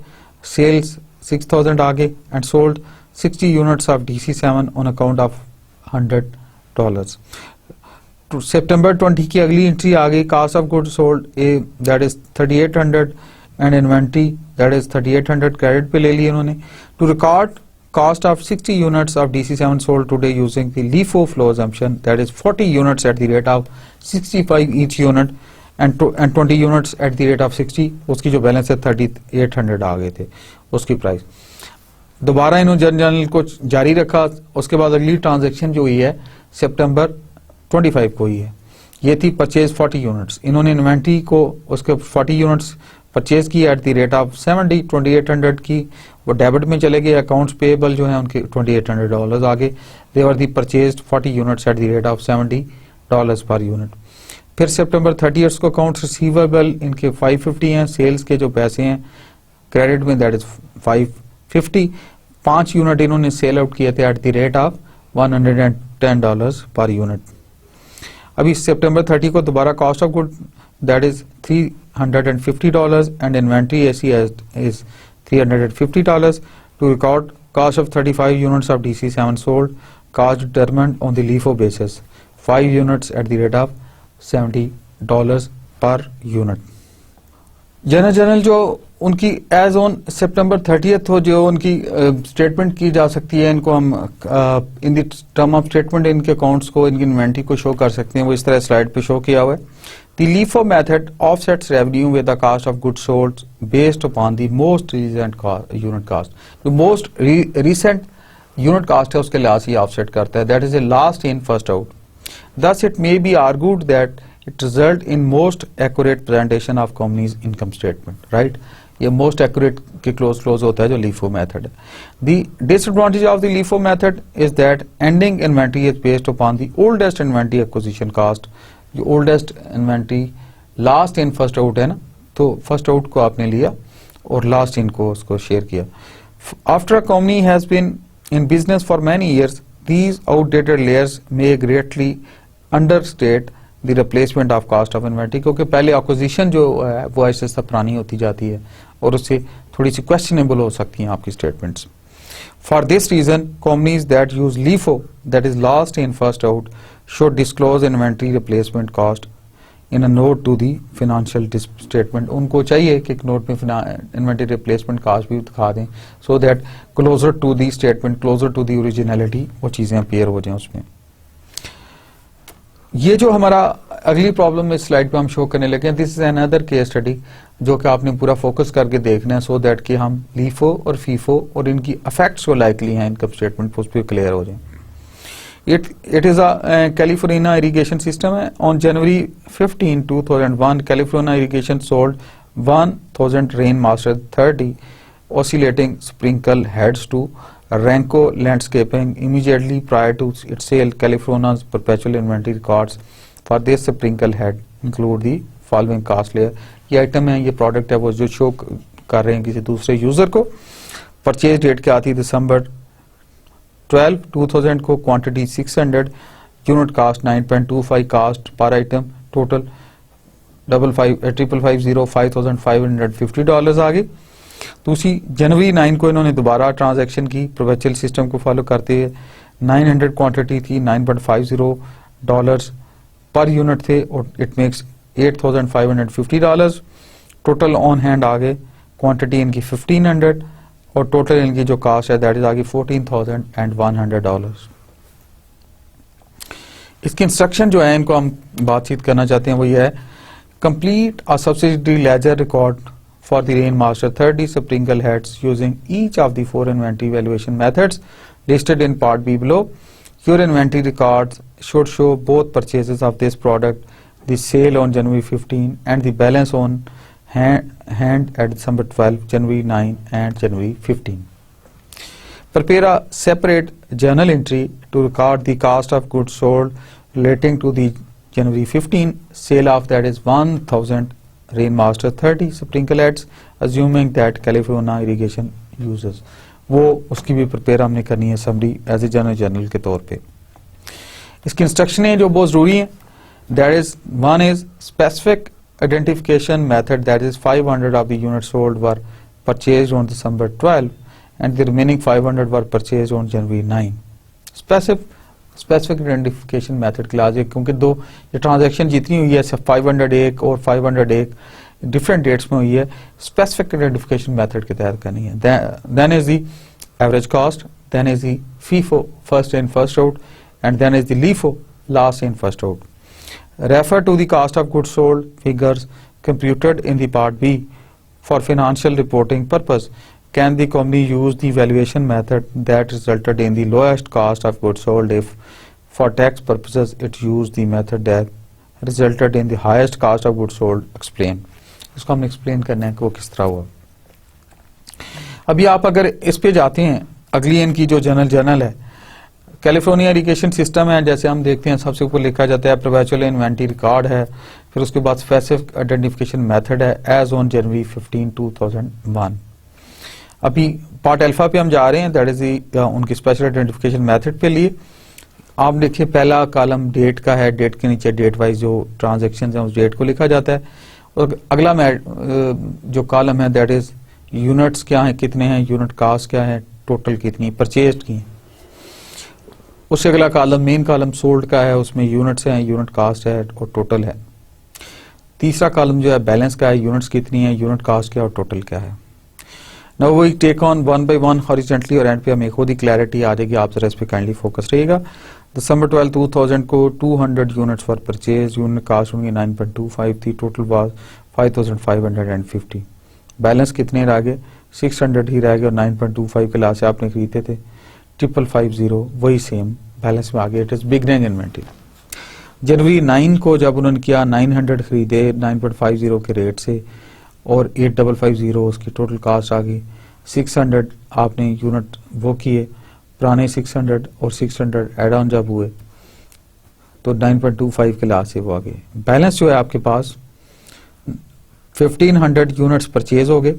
Speaker 1: सेल्स 6000 आ गए, and sold 60 units of DC7 on account of $100। तो सितंबर 20 की अगली एंट्री आ गई, cost of good sold that is 3800 and inventory that is 3800 credit पे ले लिए उन्होंने। To record cost of 60 units of DC7 sold today using the LIFO flow assumption that is 40 units at the rate of 65 each unit and 20 units at the rate of 60। उसकी जो बैलेंस है 3800 आ गए थे उसकी प्राइस। दोबारा इन्होंने जनरल को जारी रखा। उसके बाद अगली ट्रांजैक्शन जो हुई है सितंबर 25 को हुई है, ये थी परचेज 40 यूनिट्स। इन्होंने इन्वेंट्री को उसके 40 यूनिट्स परचेज की एट द रेट ऑफ 70, 2800 की, वो डेबिट में चले गए। अकाउंट्स पेएबल जो है उनके $2800 आ गए। They were the purchase 40 units at the rate of $70 पर यूनिट। फिर सितंबर 30 को अकाउंट्स रिसीवेबल इनके 550 हैं, सेल्स के जो पैसे हैं क्रेडिट में दैट इज 550। 5 यूनिट इन्होंने सेल आउट किए थे eight the rate of $110 per unit. अभी सितंबर 30 को दोबारा cost of good that is $350 and inventory ऐसी is $350 to record cost of 35 units of DC7 sold, cost determined on the LIFO basis, 5 units at the rate of $70 per unit। General जो उनकी एज ऑन सितंबर 30 हो जो उनकी स्टेटमेंट की जा सकती है, इनको हम in the term of statement इनके अकाउंट्स को, इनकी इन्वेंट्री को शो कर सकते हैं। वो इस तरह स्लाइड पे शो किया हुआ है। The LIFO method offsets revenue with the cost of goods sold based upon the most recent unit cost। जो most recent unit cost है उसके लिहाज से offset करता है। That is a last in first out। Thus it may be argued that it result in most accurate presentation of company's income statement, right? ये most accurate के close होता है जो LIFO method है। The disadvantage of the LIFO method is that ending inventory is based upon the oldest inventory acquisition cost। जो oldest inventory last in first out है ना, तो फर्स्ट आउट को आपने लिया और लास्ट इन को उसको शेयर किया। After a company has been in business for many years, these outdated layers may greatly understate the replacement of cost of inventory, क्योंकि पहले एक्विजिशन जो है वो ऐसे ऐसा पुरानी होती जाती है और उससे थोड़ी सी क्वेश्चनेबल हो सकती हैं आपकी statements. For this reason, companies that use LIFO, that is last in first out, should disclose inventory replacement cost in a note to the financial statement। उनको चाहिए कि एक नोट में inventory replacement cost भी दिखा दें, so that closer to the statement, closer to the originality वो चीजें appear हो जाएं उसमें। ये जो हमारा अगली प्रॉब्लम इस स्लाइड पे हम शो करने लगे हैं, this is another case study जो कि आपने पूरा फोकस करके देखना है, सो दैट कि हम लीफो और फीफो और इनकी इफेक्ट्स जो लाइकली हैं इनकम स्टेटमेंट पर उस पर क्लियर हो जाए। It is a California irrigation system है। On January 15, 2001 California irrigation sold 1000 rain master 30 oscillating sprinkle heads to Renco Landscaping immediately prior to its sale। California's perpetual inventory records for this sprinkle head include the following cost layer। ये आइटम है, ये प्रोडक्ट है वो जो शो कर रहे हैं किसी दूसरे यूजर को। परचेज डेट क्या आती है दिसंबर 12, 2000 को, क्वांटिटी 600, यूनिट कास्ट 9.25 कास्ट पर आइटम, टोटल 550 आ गई। दूसरी जनवरी 9 को इन्होंने दोबारा ट्रांजैक्शन की परपेचुअल सिस्टम को फॉलो करते हुए 900 क्वांटिटी थी, $9.50 पर यूनिट थे और it makes $8,550। Total on hand आ गए, क्वांटिटी इनकी 1500, और टोटल इनकी जो कास्ट है दैट इज आ गई $14,100। इसकी इंस्ट्रक्शन जो है इनको हम बातचीत करना चाहते हैं वो ये है, complete a subsidy ledger record for the Rain Master 30 sprinkle heads using each of the 4 inventory valuation methods listed in part B below. Your inventory records should show both purchases of this product, the sale on January 15 and the balance on hand at December 12, January 9 and January 15. Prepare a separate journal entry to record the cost of goods sold relating to the January 15 sale of that is 1000 Rain Master 30 sprinkle heads assuming that California irrigation uses, वो उसकी भी प्रिपेयर हमने करनी है समरी एज ए जर्नल के तौर पे। इसकी इंस्ट्रक्शन है जो बहुत जरूरी है, that is one is specific identification method, that is 500 of the units sold were purchased on December 12 and the remaining 500 were purchased on January 9। Specific identification method class है क्योंकि दो ये ट्रांजैक्शन जितनी हुई है 501 और 501 डिफरेंट डेट्स में हुई है, स्पेसिफिक आइडेंटिफिकेशन मेथड के तहत करनी है। Then is the average cost, then is the FIFO first in first out and then is the LIFO last in first out. Refer to the cost of goods sold figures computed in the part B for financial reporting purpose. Can the company use the valuation method that resulted in the lowest cost of goods sold if, for tax purposes, it used the method that resulted in the highest cost of goods sold? Explain. इसको हमने explain करना है कि वो किस तरह हुआ। अभी आप अगर इस पे जाते हैं, अगली इनकी जो जर्नल है, कैलिफोर्निया इरिगेशन सिस्टम है, जैसे हम देखते हैं सबसे ऊपर लिखा जाता है परपेचुअल इन्वेंटरी रिकॉर्ड है, फिर उसके बाद स्पेसिफिक आइडेंटिफिकेशन मेथड है एज ऑन January 15, 2001। अभी पार्ट अल्फा पे हम जा रहे हैं, दैट इज उनकी स्पेशल आइडेंटिफिकेशन मेथड पे लिए। आप देखिए पहला कॉलम डेट का है, डेट के नीचे डेट वाइज जो ट्रांजैक्शन है उस डेट को लिखा जाता है, और अगला जो कॉलम है दैट इज यूनिट्स क्या है, कितने हैं, यूनिट कास्ट क्या है, टोटल कितनी परचेज की है। उससे अगला कॉलम मेन कॉलम सोल्ड का है, उसमें यूनिट्स हैं, यूनिट कास्ट है और टोटल है। तीसरा कॉलम जो है बैलेंस का है, यूनिट्स कितनी है, यूनिट कास्ट क्या और टोटल क्या है। Now we take on one by one horizontally और एंड पे हमें खुद ही क्लैरिटी आ जाएगी, आप जरा इस पे काइंडली फोकस रहिएगा। December 12, 2000 को 200 units for purchase, unit cost होंगे 9.25 थी, टोटल वाज 5550। बैलेंस कितने रह गए, 600 ही रह गए और 9.25 के लास्ट से आपने खरीदे थे 5550, वही सेम बैलेंस में आ गया। It is beginning inventory. January 9 को जब उन्होंने किया 900 खरीदे 9.50 के रेट से और 8550 उसकी टोटल कास्ट आ गई। 600 आपने यूनिट वो किए पुराने 600 और 600 एड ऑन जब हुए तो 9.25 के लास्ट से वो आ गए। बैलेंस जो है आपके पास 1500 यूनिट्स परचेज हो गए,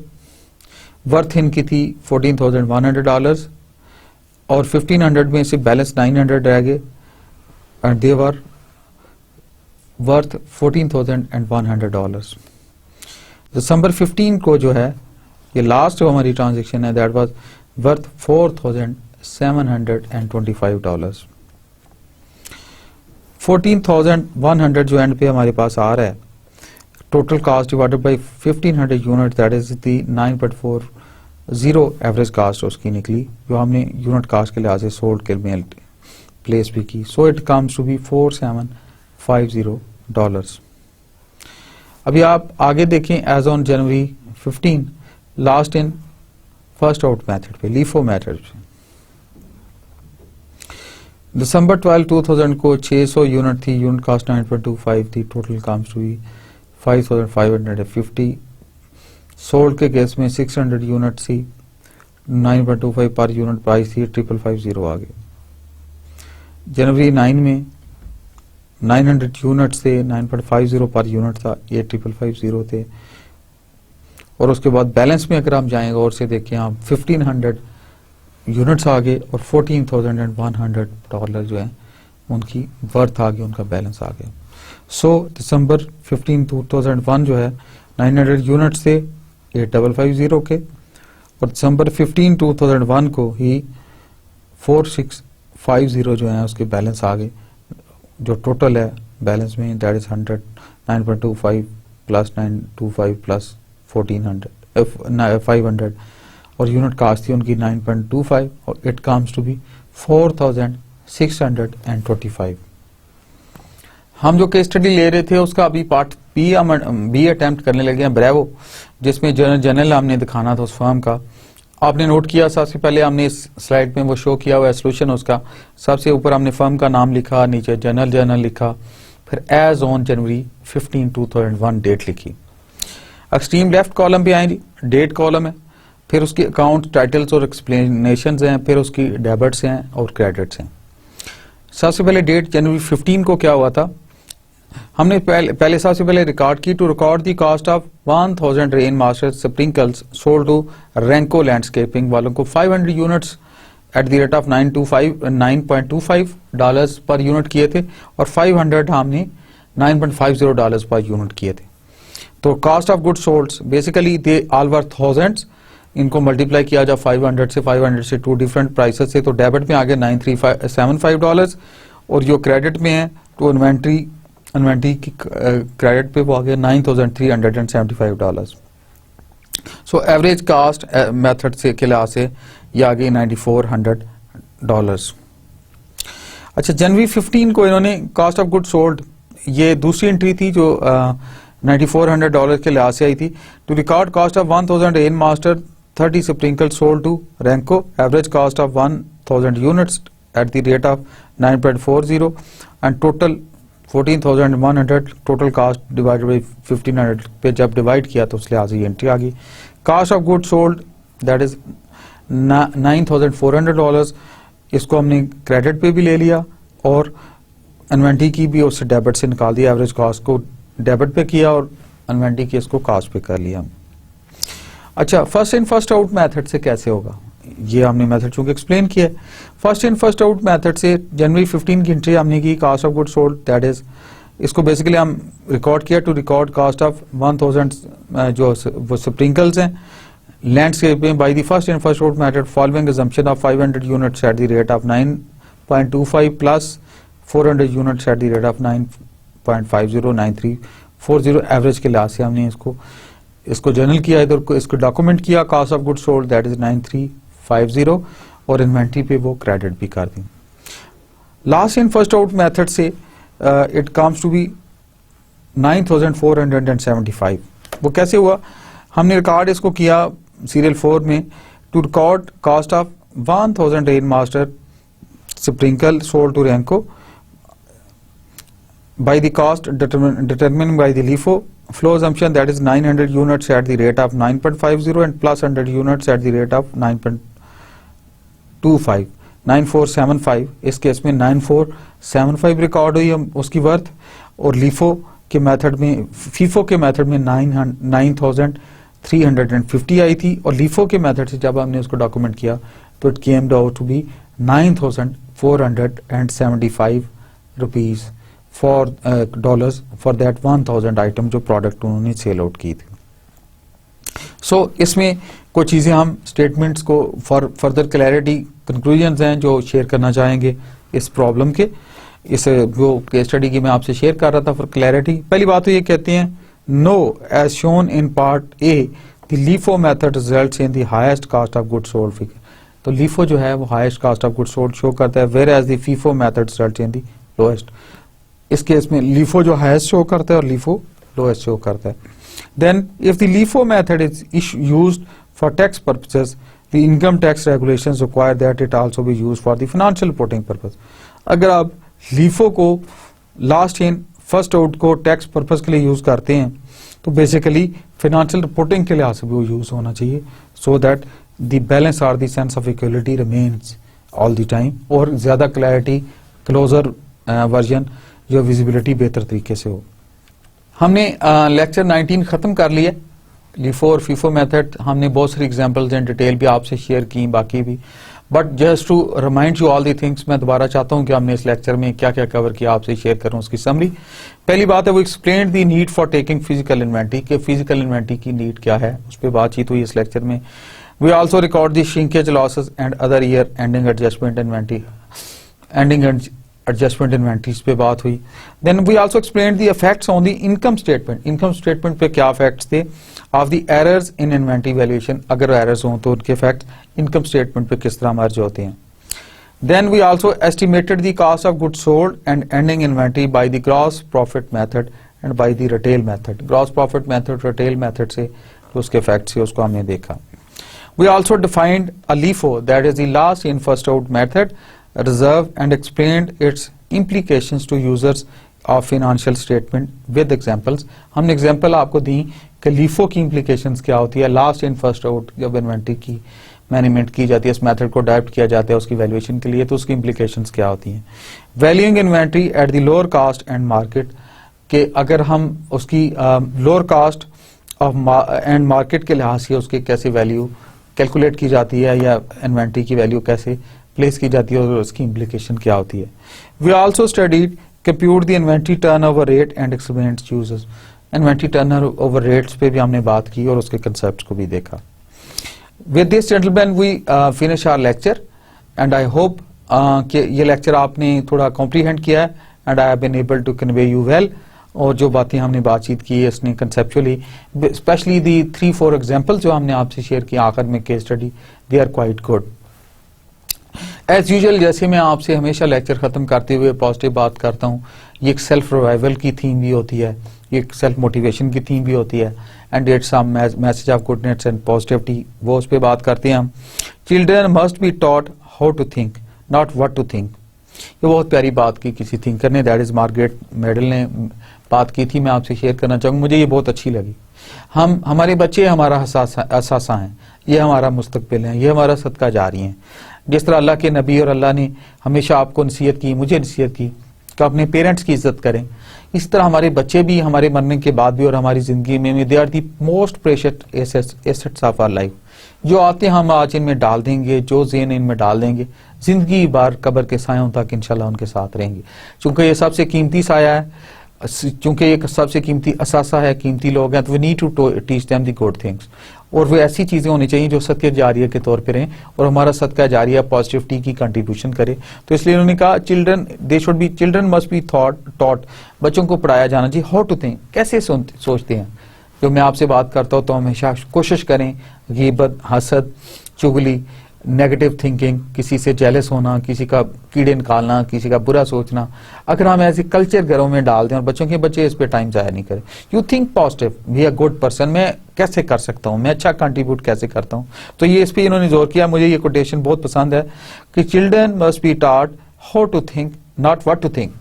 Speaker 1: वर्थ इनकी थी $14,100 और 1500 में से बैलेंस 900 रह गए and they were worth $14,100। December 15 को जो है ये लास्ट जो हमारी ट्रांजेक्शन है दैट वाज वर्थ $4,725। 14,100 जो एंड पे हमारे पास आ रहा है, total cost divided by 1500 unit that is the 9.40 average cost उसकी निकली, जो हमने यूनिट कास्ट के लिहाज से सोल्ड के में प्लेस भी की। So it comes to be $4,750। अभी आप आगे देखें as on January 15 last in first out method पे, लीफो मेथड पे। December 12, 2000 को 600 यूनिट थी, यूनिट कास्ट 9.25 थी, टोटल कम्स टू 5550। सोल्ड के केस में 600 यूनिट थी, 9.25 पर यूनिट प्राइस थी, 5550 आ गए। January 9 में 900 यूनिट्स थे, 9.50 पर यूनिट था, ये 5550 थे। और उसके बाद बैलेंस में अगर हम जाएंगे और से देखें आप 1500 यूनिट्स आ गए और $14,100 जो है उनकी वर्थ आ गई, उनका बैलेंस आ गया। सो December 15, 2001 जो है 900 यूनिट्स थे 8550 के, और December 15, 2001 को ही 4650 जो है उसके बैलेंस आ गए। जो टोटल है बैलेंस में दैट इज 100 9.25 प्लस 925 प्लस 500 और यूनिट कास्ट थी उनकी 9.25 और इट कम्स टू बी 4625। हम जो केस स्टडी ले रहे थे उसका अभी पार्ट बी अटेम्प्ट करने लगे हैं, ब्रेवो, जिसमें जनरल हमने दिखाना था उस फर्म का। आपने नोट किया सबसे पहले हमने इस स्लाइड में वो शो किया हुआ है सोल्यूशन उसका। सबसे ऊपर हमने फर्म का नाम लिखा, नीचे जनरल लिखा, फिर एज ऑन जनवरी 15 2001 डेट लिखी। एक्सट्रीम लेफ्ट कॉलम पे आएंगी, डेट कॉलम है, फिर उसकी अकाउंट टाइटल्स और एक्सप्लेनेशन हैं, फिर उसकी डेबिट्स हैं और क्रेडिट्स हैं। सबसे पहले डेट जनवरी 15 को क्या हुआ था, हमने पहले सबसे पहले रिकॉर्ड की, to record the cost of 1000 rain Master sprinkles sold to Renco landscaping वालों को 500 units at the rate of 9.25 dollars per unit किए थे और 500 हमने 9.50 डॉलर्स पर यूनिट किए थे। तो cost of good sold basically they all were thousands, इनको मल्टीप्लाई किया जाए 500 से टू डिफरेंट प्राइसेस से, तो डेबिट में आ गया 9375 डॉलर्स और जो क्रेडिट में है तो इन्वेंट्री की क्रेडिट पे वो आ गया 9375 dollars. So average cost method से के लिहाज से ये आ गई 9400 डॉलर्स। अच्छा, जनवरी 15 को इन्होंने कॉस्ट ऑफ गुड सोल्ड, ये दूसरी एंट्री थी जो 9400 डॉलर के लिहाज से आई थी। To record cost of 1000 rain master 30 sprinkle sold to Renco, average cost of 1000 units at the rate of 9.40 and total 14,100 total cost divided by 1500 पे जब डिवाइड किया तो उस लिहाज से एंट्री आ गई। Cost of good sold that is 9400 dollars, इसको हमने क्रेडिट पे भी ले लिया और इन्वेंट्री की भी उससे डेबिट से निकाल दिया, एवरेज कास्ट को डेबिट पे किया और इन्वेंट्री की इसको कास्ट पे कर लिया। अच्छा, first in first out method से कैसे होगा, ये हमने मेथड चूंकि एक्सप्लेन किया है। First in first out method से जनवरी 15 की एंट्री हमने की, cost of good sold that is, इसको बेसिकली हम रिकॉर्ड किया टू रिकॉर्ड कास्ट ऑफ 1000 जो वो स्प्रिंकल्स हैं लैंडस्केप में by the first in first out method following assumption of 500 units at the rate of 9.25 plus 400 units at the rate of 9.509340 average के लिहाज से हमने इसको जर्नल किया, इधर को इसको डॉक्यूमेंट किया, cost of good sold that is 9350 और इन्वेंट्री पे वो क्रेडिट भी कर दी। Last in first out method से इट कम्स टू बी 9475। वो कैसे हुआ, हमने रिकॉर्ड इसको किया सीरियल 4 में, to record cost of 1000 rain Master sprinkle sold to Renco by the cost determined by the LIFO flow assumption that is 900 units at the rate of 9.50 and plus 100 units at the rate of 9475। इस केस में 9475 रिकॉर्ड हुई उसकी वर्थ और LIFO के मेथड में, FIFO के मेथड में 9350 आई थी और LIFO के मेथड से जब हमने उसको डॉक्यूमेंट किया तो it came out to be 9475 rupees for dollars for that 1000 item जो प्रोडक्ट उन्होंने सेल आउट की थी। सो इसमें कुछ चीजें हम स्टेटमेंट्स को फॉर फर्दर क्लैरिटी कंक्लूजन्स हैं जो शेयर करना चाहेंगे इस प्रॉब्लम के, इस वो केस स्टडी की मैं आपसे शेयर कर रहा था फॉर क्लैरिटी। पहली बात तो ये कहते हैं, no as shown in part A the LIFO method results in the highest cost of good sold figure. तो LIFO जो है वो highest cost of good sold show करता है, whereas the FIFO method results in the lowest. इस केस में LIFO जो हाईएस्ट शो करता है और LIFO लोएस्ट शो करता है। Then if the LIFO method is used for tax purposes the income tax regulations require that it also be used for the financial reporting purpose. अगर आप LIFO को लास्ट इन फर्स्ट आउट को टैक्स पर्पस के लिए यूज करते हैं तो बेसिकली फाइनेंशियल रिपोर्टिंग के लिहाज से भी वो यूज होना चाहिए, सो दैट द बैलेंस और the sense of equality remains all the time और ज्यादा क्लैरिटी क्लोजर वर्जन जो विजिबिलिटी बेहतर तरीके से हो। हमने लेक्चर 19 खत्म कर लिया। LIFO और FIFO मेथड हमने बहुत सारी एग्जांपल्स एंड डिटेल भी आपसे शेयर की, बाकी भी, but just to remind you all the things मैं दोबारा चाहता हूं कि हमने इस लेक्चर में क्या क्या कवर किया आपसे शेयर करूं उसकी समरी। पहली बात है वो explain the need for taking physical inventory, कि फिजिकल इन्वेंटरी की नीड क्या है, उस पर बातचीत हुई इस लेक्चर में। We also record the shrinkage losses and other year ending adjustment inventory, adjustment inventories पे बात हुई। Then we also explain the effects on the income statement, income statement पे क्या इफेक्ट्स थे of the errors in inventory valuation, अगर एरर्स हों तो उनके इफेक्ट्स इनकम स्टेटमेंट पे किस तरह मर्ज होते हैं। Then we also estimated the cost of goods sold and ending inventory by the gross profit method and by the retail method. Gross profit method, retail method से जो उसके effects है उसको हमने देखा। We also defined a LIFO, that is the last in first out method reserve, and explained its implications to users of financial statement with examples. हमने example आपको दी कि LIFO की implications क्या होती है, last in first out जब inventory की मैनेजमेंट की जाती है, इस मेथड को अडॉप्ट किया जाता है उसकी वैल्यूएशन के लिए, तो उसकी इम्प्लीकेशंस क्या होती हैं। Valuing inventory at the lower caste and market, के अगर हम उसकी lower caste of and market के लिहाज से उसकी कैसे वैल्यू कैलकुलेट की जाती है या इन्वेंट्री की वैल्यू कैसे प्लेस की जाती है और उसकी इम्प्लीकेशन क्या होती है। We also studied compute the inventory turnover rate and explained users, inventory turnover rates पे भी हमने बात की और उसके कंसेप्ट को भी देखा। With this gentlemen we finish our lecture and I hope कि ये लेक्चर आपने थोड़ा कॉम्प्रीहेंड किया है and I have been able to convey you well, और जो बातें हमने बातचीत की है इसने conceptually, especially the 3-4 examples जो हमने आपसे शेयर किया आखिर में case study, they are quite good. As usual जैसे मैं आपसे हमेशा लेक्चर खत्म करते हुए पॉजिटिव बात करता हूँ, ये एक सेल्फ रिवाइवल की थीम भी होती है, ये एक सेल्फ मोटिवेशन की थीम भी होती है, and it's some message of goodness and positivity, वो उस पर बात करते हैं हम। Children must be taught how to think not what to think, ये बहुत प्यारी बात की किसी थिंकर ने, दैट इज मार्गरेट मेडल ने बात की थी, मैं आपसे शेयर करना चाहूँगा, मुझे ये बहुत अच्छी लगी। हमारे बच्चे हमारा असासा हैं, ये हमारा मुस्तकबिल है, ये हमारा सदका जारी है। जिस तरह अल्लाह के नबी और अल्लाह ने हमेशा आपको नसीहत की, मुझे नसीहत की कि अपने पेरेंट्स की इज्जत करें, इस तरह हमारे बच्चे भी हमारे मरने के बाद भी और हमारी जिंदगी में they are the most precious assets of our life. जो आते हम आज इनमें डाल देंगे, जो ज़ेन इनमें डाल देंगे, जिंदगी बार कब्र के सायों तक इंशाल्लाह उनके साथ रहेंगे, चूंकि ये सबसे कीमती साया है, चूंकि एक सबसे कीमती असासा है, कीमती लोग हैं, तो we need to teach them the good things, और वो ऐसी चीजें होनी चाहिए जो सदका जारिया के तौर पे रहें और हमारा सदका जारिया पॉजिटिविटी की कंट्रीब्यूशन करे। तो इसलिए उन्होंने कहा चिल्ड्रन मस्ट बी टॉट, बच्चों को पढ़ाया जाना चाहिए हाउ टू थिंक, कैसे सोचते हैं। जो मैं आपसे बात करता हूँ तो हमेशा कोशिश करें गीबत, हसद, चुगली, नेगेटिव थिंकिंग, किसी से जेलस होना, किसी का कीड़े निकालना, किसी का बुरा सोचना, अगर हम ऐसे कल्चर घरों में डाल दें और बच्चे इस पे टाइम जाया नहीं करें। You think positive, be a good person, मैं कैसे कर सकता हूँ, मैं अच्छा कंट्रीब्यूट कैसे करता हूँ, तो ये इस पे इन्होंने जोर किया। मुझे ये कोटेशन बहुत पसंद है कि children must be taught how to think not what to think.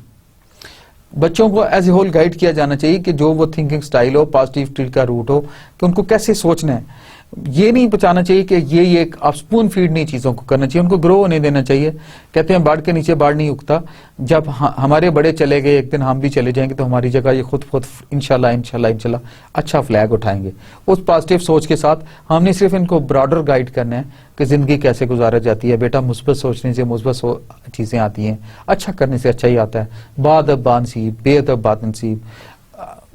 Speaker 1: बच्चों को एज ए होल गाइड किया जाना चाहिए कि जो वो थिंकिंग स्टाइल हो, पॉजिटिविटी का रूट हो, कि उनको कैसे सोचना है। ये नहीं बचाना चाहिए कि ये आप स्पून फीड नहीं चीजों को करना चाहिए, उनको ग्रो होने देना चाहिए। कहते हैं बाढ़ के नीचे बाढ़ नहीं उगता, जब हमारे बड़े चले गए एक दिन हम भी चले जाएंगे तो हमारी जगह ये खुद इंशाल्लाह अच्छा फ्लैग उठाएंगे। उस पॉजिटिव सोच के साथ हमने सिर्फ इनको ब्रॉडर गाइड करना है कि जिंदगी कैसे गुजारा जाती है। बेटा मुस्बत सोचने से मुस्बत चीजें आती हैं, अच्छा करने से अच्छा ही आता है। बादब बानसीब, बेअदब बादनसीब,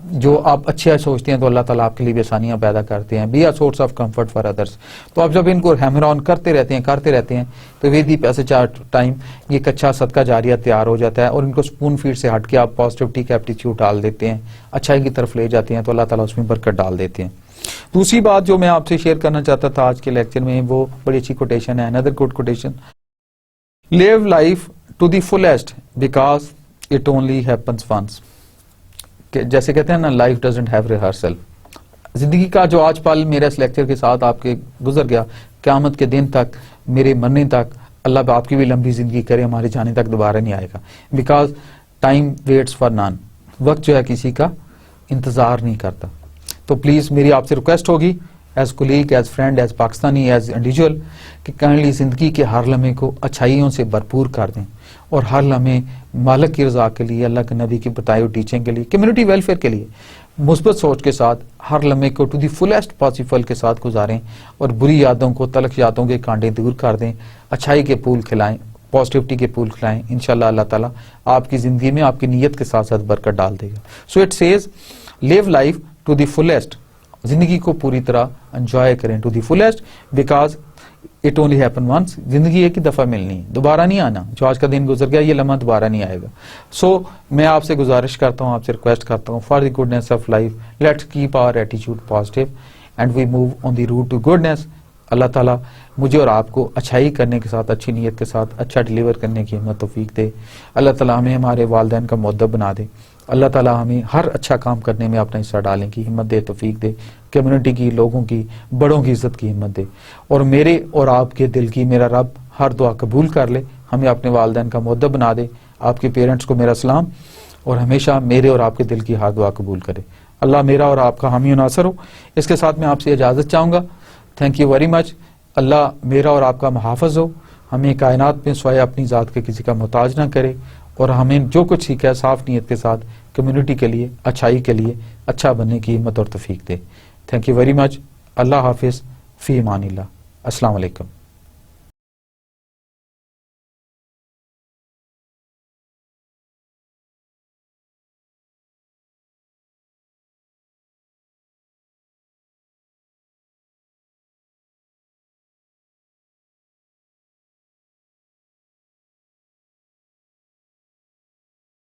Speaker 1: जो आप अच्छे सोचते हैं तो अल्लाह ताला आपके लिए भी आसानियां पैदा करते हैं। Be a source of comfort for others. तो आप जब इनको हैमर ऑन करते रहते हैं तो with the passage of time ये एक अच्छा सदका जारिया तैयार हो जाता है, और इनको स्पून फीड से हट के आप पॉजिटिविटी का एप्टीट्यूड डाल देते हैं, अच्छाई की तरफ ले जाते हैं, तो अल्लाह ताला उसमें बरकत डाल देते हैं। दूसरी बात जो मैं आपसे शेयर करना चाहता था आज के लेक्चर में, वो बड़ी अच्छी कोटेशन है, another good quotation, live life to the fullest because it only happens once. जैसे कहते हैं ना, लाइफ डजंट हैव रिहर्सल। जिंदगी का जो आज पल मेरे इस लेक्चर के साथ आपके गुजर गया, क़यामत के दिन तक, मेरे मरने तक, अल्लाह आपकी भी लंबी जिंदगी करे, हमारे जाने तक दोबारा नहीं आएगा। Because time waits for none, वक्त जो है किसी का इंतजार नहीं करता। तो प्लीज मेरी आपसे रिक्वेस्ट होगी as colleague, as friend, as Pakistani, as individual, कि काइंडली जिंदगी के हर लम्हे को अच्छाइयों से भरपूर कर दें, और हर लम्हे मालिक की रजा के लिए, अल्लाह के नबी की बताई हुई टीचिंग के लिए, कम्युनिटी वेलफेयर के लिए मुस्बत सोच के साथ हर लम्हे को टू दी फुलेस्ट पॉसिबल के साथ गुजारें, और बुरी यादों को, तलख यादों के कांटे दूर कर दें, अच्छाई के फूल खिलाएं, पॉजिटिविटी के फूल खिलाएं। इंशाल्लाह अल्लाह ताला आपकी जिंदगी में आपकी नीयत के साथ साथ बरकत डाल देगा। So it says live life to the fullest, जिंदगी को पूरी तरह एंजॉय करें to the fullest, because it only happen once, जिंदगी एक ही दफा मिलनी है, दोबारा नहीं आना। जो आज का दिन गुजर गया ये लम्हा दोबारा नहीं आएगा। सो मैं आपसे गुजारिश करता हूँ, आपसे रिक्वेस्ट करता हूँ, for the goodness of life let's keep our attitude positive and we move on the route to goodness. अल्लाह ताला मुझे और आपको अच्छाई करने के साथ, अच्छी नीयत के साथ अच्छा डिलीवर करने की हिम्मत तौफीक दे। अल्लाह ताला हमें हमारे वालिदैन का मुअद्दब बना दे। अल्लाह ताला हमें हर अच्छा काम करने में अपना हिस्सा डालने की हिम्मत दे, तौफीक दे। कम्युनिटी की, लोगों की, बड़ों की इज्जत की हिम्मत दे। और मेरे और आपके दिल की मेरा रब हर दुआ कबूल कर ले, हमें अपने वालिदैन का मुअद्दब बना दे। आपके पेरेंट्स को मेरा सलाम, और हमेशा मेरे और आपके दिल की हर दुआ कबूल करे। अल्लाह मेरा और आपका हामी नासर हो। इसके साथ मैं आपसे इजाज़त चाहूँगा। Thank you very much. अल्लाह मेरा और आपका मुहाफ़िज़ हो, हमें कायनात में स्वयं अपनी ज़ात के किसी का मोहताज ना करे, और हमें जो कुछ सीखा है साफ नीयत के साथ कम्युनिटी के लिए, अच्छाई के लिए, अच्छा बनने की हिम्मत और तौफीक दे। Thank you very much. अल्लाह हाफिज़, फ़ी अमानिल्लाह। अस्सलाम वालेकुम।